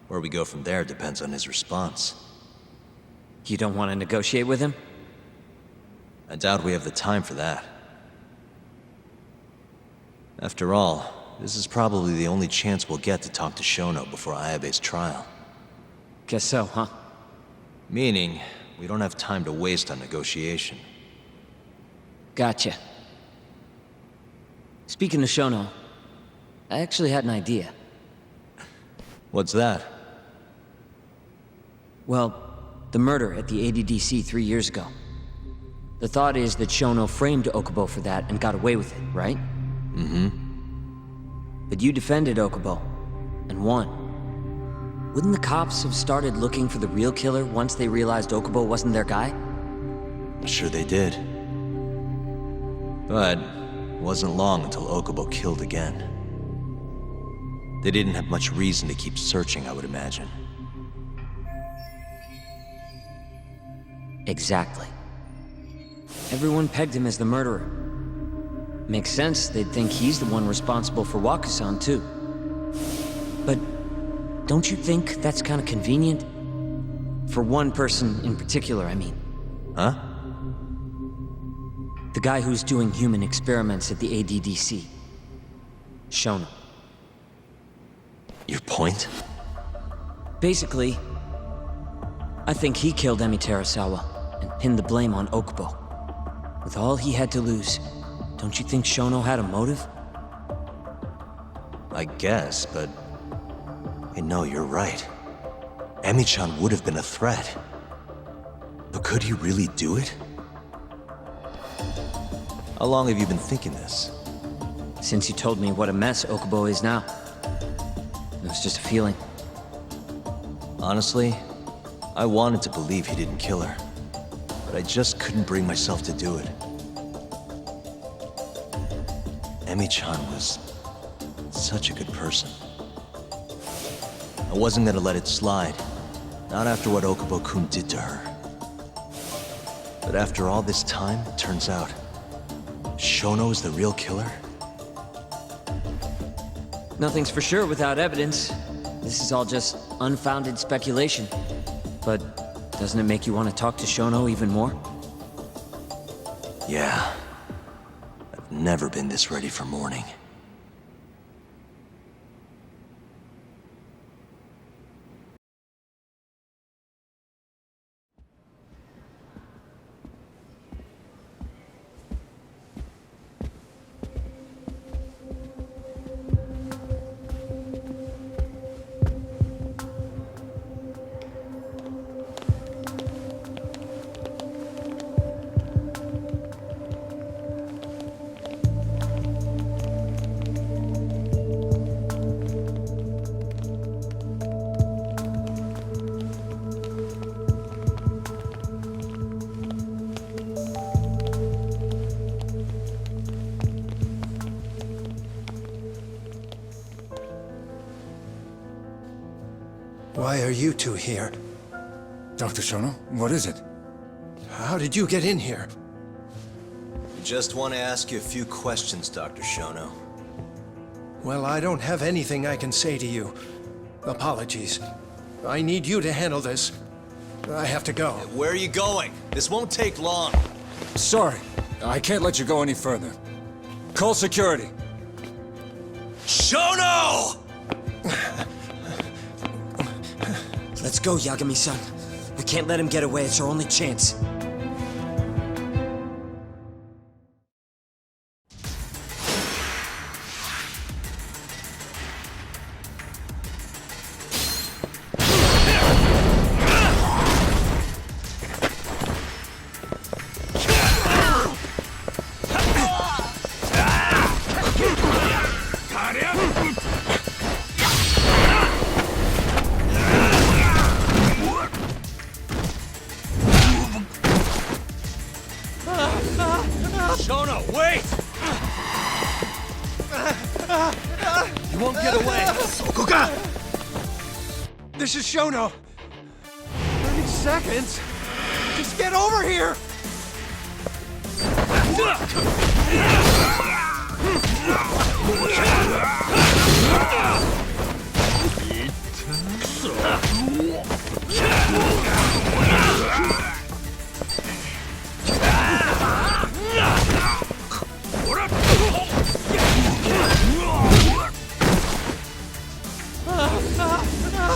Where we go from there depends on his response. You don't want to negotiate with him? I doubt we have the time for that. After all, this is probably the only chance we'll get to talk to Shono before Ayabe's trial. Guess so, huh? Meaning, we don't have time to waste on negotiation. Gotcha. Speaking of Shono, I actually had an idea. What's that? Well, the murder at the ADDC 3 years ago. The thought is that Shono framed Okubo for that and got away with it, right? Mm-hmm. But you defended Okubo, and won. Wouldn't the cops have started looking for the real killer once they realized Okubo wasn't their guy? I'm sure they did. But it wasn't long until Okubo killed again. They didn't have much reason to keep searching, I would imagine. Exactly. Everyone pegged him as the murderer. Makes sense, they'd think he's the one responsible for Waku-san, too. But don't you think that's kind of convenient? For one person in particular, I mean. Huh? The guy who's doing human experiments at the ADDC. Shono. Your point? Basically, I think he killed Emi Terasawa and pinned the blame on Okubo. With all he had to lose, don't you think Shono had a motive? I guess, but... Hey, no, you're right. Emi-chan would have been a threat. But could he really do it? How long have you been thinking this? Since you told me what a mess Okubo is now. It was just a feeling. Honestly, I wanted to believe he didn't kill her. But I just couldn't bring myself to do it. Emi-chan was such a good person. I wasn't gonna let it slide. Not after what Okubo-kun did to her. But after all this time, it turns out, Shono is the real killer? Nothing's for sure without evidence. This is all just unfounded speculation. But doesn't it make you want to talk to Shono even more? Yeah. I've never been this ready for morning. Why are you two here? Dr. Shono, what is it? How did you get in here? We just want to ask you a few questions, Dr. Shono. Well, I don't have anything I can say to you. Apologies. I need you to handle this. I have to go. Where are you going? This won't take long. Sorry, I can't let you go any further. Call security. Shono! Let's go, Yagami-san. We can't let him get away. It's our only chance. Shono, wait! You won't get away! Sokoka! This is Shono. 30 seconds? Just get over here!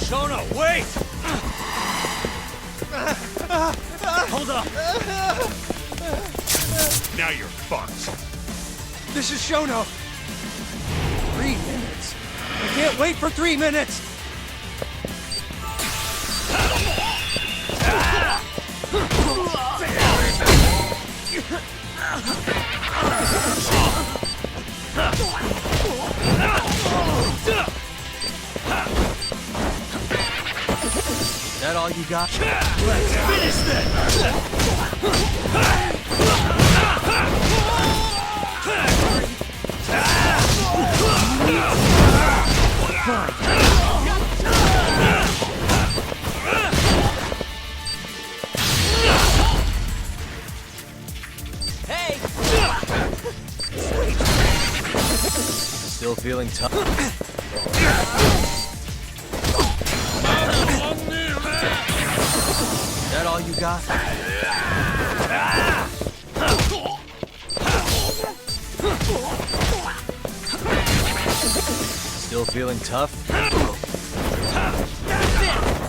Shono, wait! Hold up! Now you're fucked. This is Shono. 3 minutes. I can't wait for 3 minutes. Is that all you got? Let's finish Hey! Still feeling tough? Is that all you got? Still feeling tough? That's it!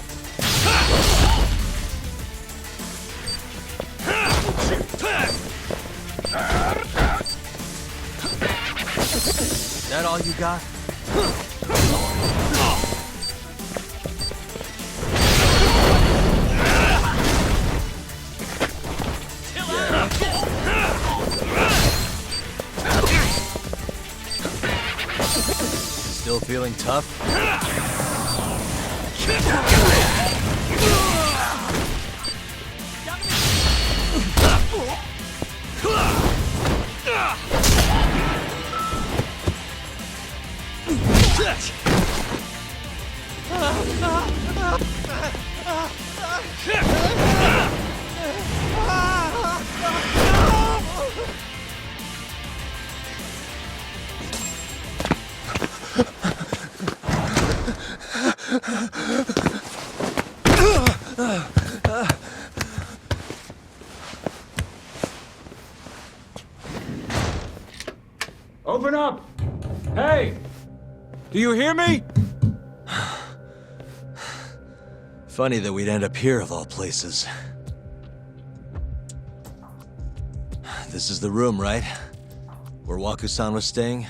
that all you got? Still feeling tough? Open up! Hey! Do you hear me? Funny that we'd end up here of all places. This is the room, right? Where Waku-san was staying?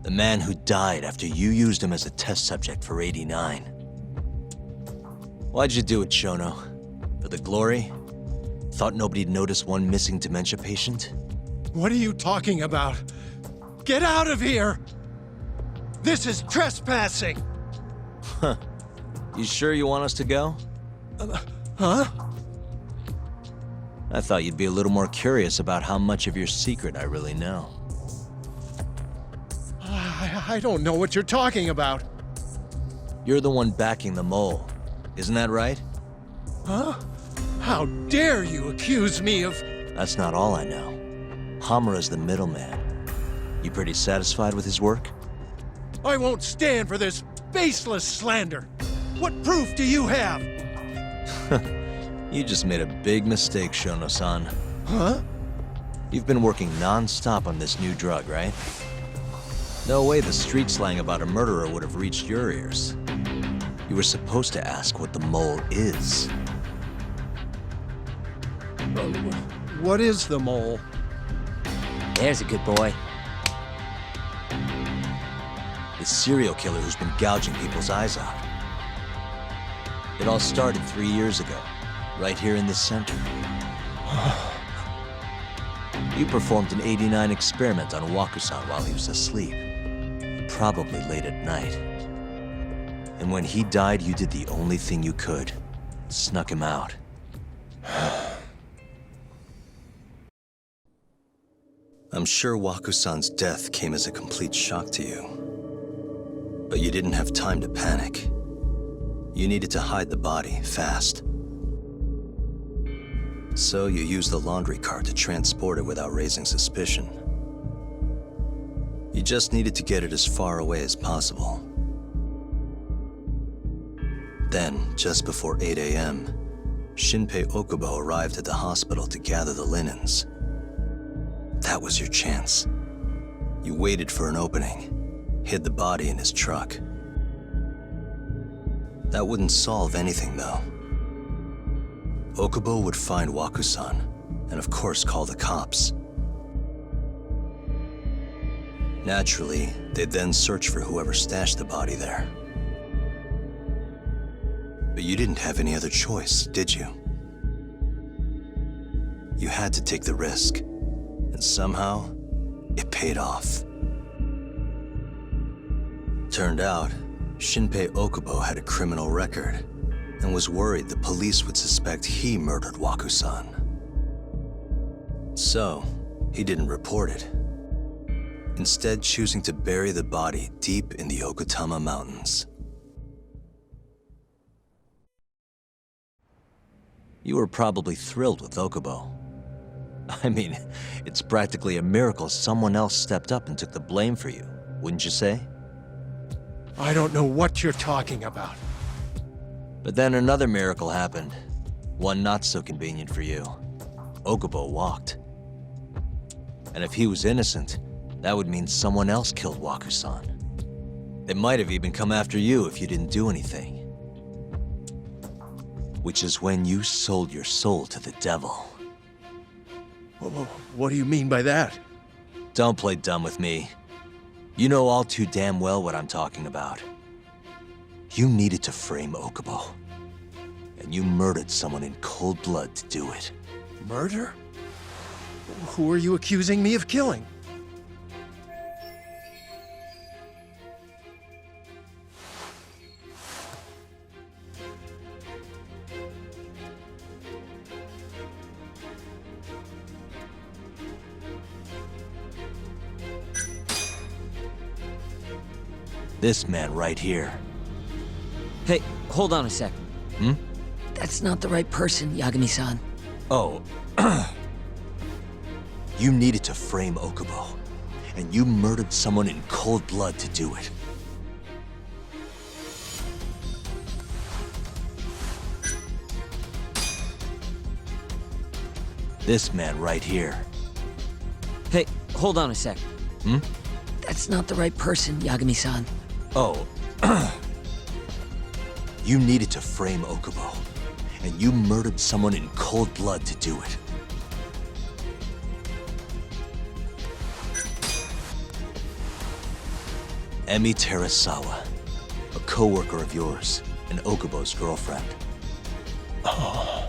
The man who died after you used him as a test subject for 89. Why'd you do it, Shono? For the glory? Thought nobody'd notice one missing dementia patient? What are you talking about? Get out of here! This is trespassing! Huh. You sure you want us to go? Huh? I thought you'd be a little more curious about how much of your secret I really know. I don't know what you're talking about. You're the one backing the mole, isn't that right? Huh? How dare you accuse me of... That's not all I know. Hamura's the middleman. You pretty satisfied with his work? I won't stand for this baseless slander. What proof do you have? You just made a big mistake, Shono-san. Huh? You've been working non-stop on this new drug, right? No way the street slang about a murderer would have reached your ears. You were supposed to ask what the mole is. What is the mole? There's a good boy. The serial killer who's been gouging people's eyes out. It all started 3 years ago, right here in this center. You performed an 89 experiment on Waku-san while he was asleep. Probably late at night. And when he died, you did the only thing you could. Snuck him out. I'm sure Waku-san's death came as a complete shock to you. But you didn't have time to panic. You needed to hide the body, fast. So you used the laundry cart to transport it without raising suspicion. You just needed to get it as far away as possible. Then, just before 8 a.m., Shinpei Okubo arrived at the hospital to gather the linens. That was your chance. You waited for an opening, hid the body in his truck. That wouldn't solve anything, though. Okubo would find Waku-san, and of course call the cops. Naturally, they'd then search for whoever stashed the body there. But you didn't have any other choice, did you? You had to take the risk, and somehow, it paid off. Turned out, Shinpei Okubo had a criminal record, and was worried the police would suspect he murdered Waku-san. So, he didn't report it, instead choosing to bury the body deep in the Okutama Mountains. You were probably thrilled with Okubo. I mean, it's practically a miracle someone else stepped up and took the blame for you, wouldn't you say? I don't know what you're talking about. But then another miracle happened. One not so convenient for you. Okubo walked. And if he was innocent, that would mean someone else killed Waku-san. They might have even come after you if you didn't do anything. Which is when you sold your soul to the devil. What do you mean by that? Don't play dumb with me. You know all too damn well what I'm talking about. You needed to frame Okubo. And you murdered someone in cold blood to do it. Murder? Who are you accusing me of killing? This man right here. Hey, hold on a sec. Hmm? That's not the right person, Yagami-san. Oh. You needed to frame Okubo. And you murdered someone in cold blood to do it. This man right here. Hey, hold on a sec. Hmm? That's not the right person, Yagami-san. Oh. You needed to frame Okubo. And you murdered someone in cold blood to do it. Emi Terasawa, a co-worker of yours, and Okubo's girlfriend. Oh.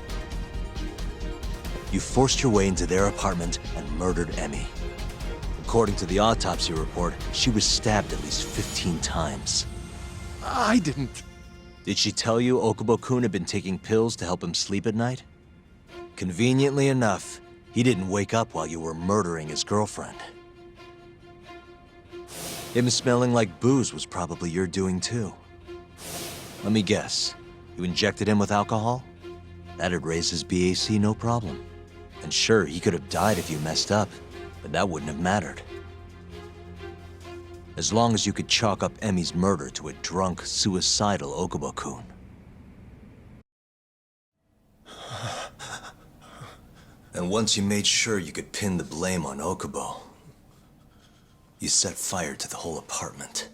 You forced your way into their apartment and murdered Emi. According to the autopsy report, she was stabbed at least 15 times. I didn't... Did she tell you Okubo-kun had been taking pills to help him sleep at night? Conveniently enough, he didn't wake up while you were murdering his girlfriend. Him smelling like booze was probably your doing too. Let me guess, you injected him with alcohol? That'd raise his BAC no problem. And sure, he could have died if you messed up, but that wouldn't have mattered. As long as you could chalk up Emi's murder to a drunk, suicidal Okubo-kun. And once you made sure you could pin the blame on Okubo, you set fire to the whole apartment.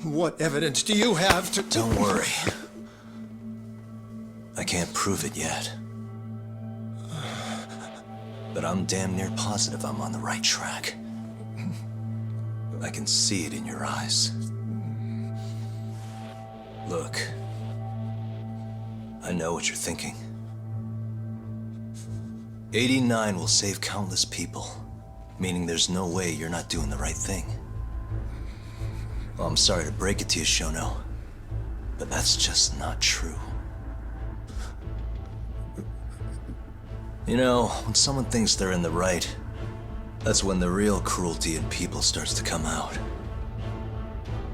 What evidence do you have to... Don't worry. I can't prove it yet. But I'm damn near positive I'm on the right track. I can see it in your eyes. Look. I know what you're thinking. 89 will save countless people, meaning there's no way you're not doing the right thing. Well, I'm sorry to break it to you, Shono, but that's just not true. You know, when someone thinks they're in the right, that's when the real cruelty in people starts to come out.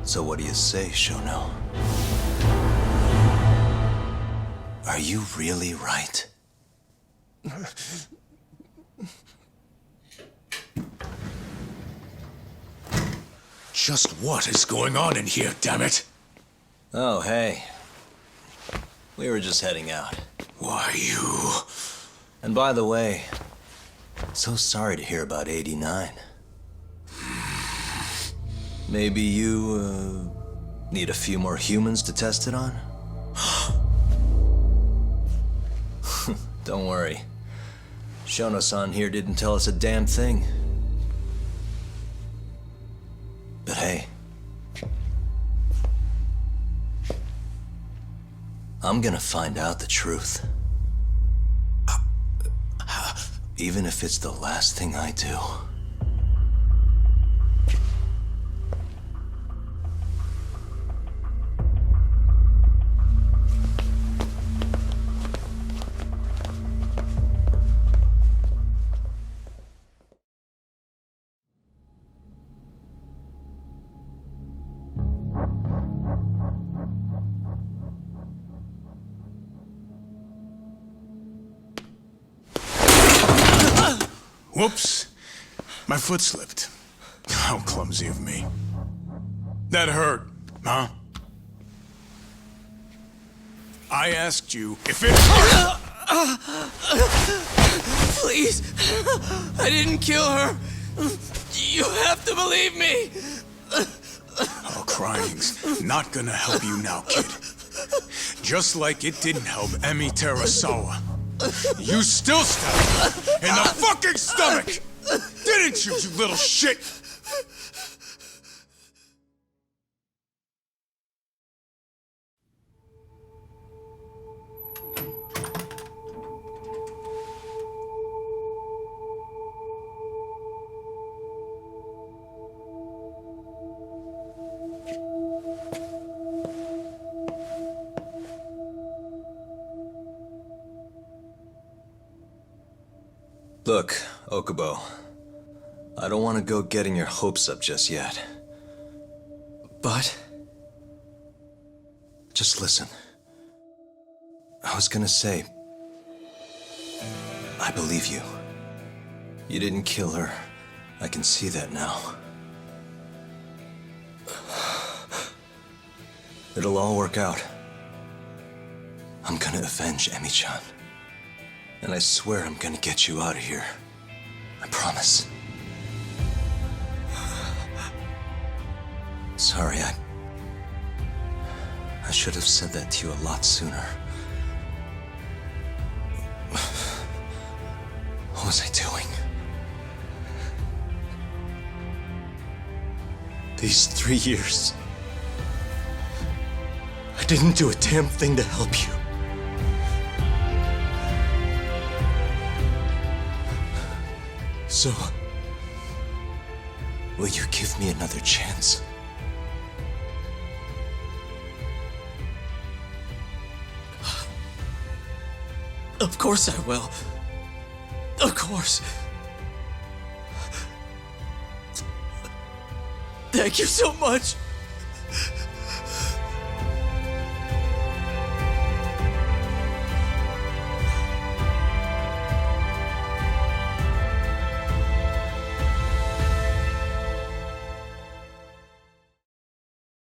So what do you say, Shono? Are you really right? Just what is going on in here, damn it? Oh, hey. We were just heading out. Why, you... And by the way, so sorry to hear about 89. Maybe you, need a few more humans to test it on? Don't worry. Shono-san here didn't tell us a damn thing. But hey, I'm gonna find out the truth. Even if it's the last thing I do. Whoops. My foot slipped. How clumsy of me. That hurt, huh? I asked you if it hurt! Please! I didn't kill her! You have to believe me! Oh, crying's not gonna help you now, kid. Just like it didn't help Emi Terasawa. You still stabbed her in the fucking stomach! Didn't you, you little shit? Look, Okubo. I don't want to go getting your hopes up just yet. But? Just listen. I was gonna say... I believe you. You didn't kill her. I can see that now. It'll all work out. I'm gonna avenge Emi-chan. And I swear I'm gonna get you out of here. I promise. Sorry, I should have said that to you a lot sooner. What was I doing? These 3 years, I didn't do a damn thing to help you. So, will you give me another chance? Of course I will. Of course. Thank you so much.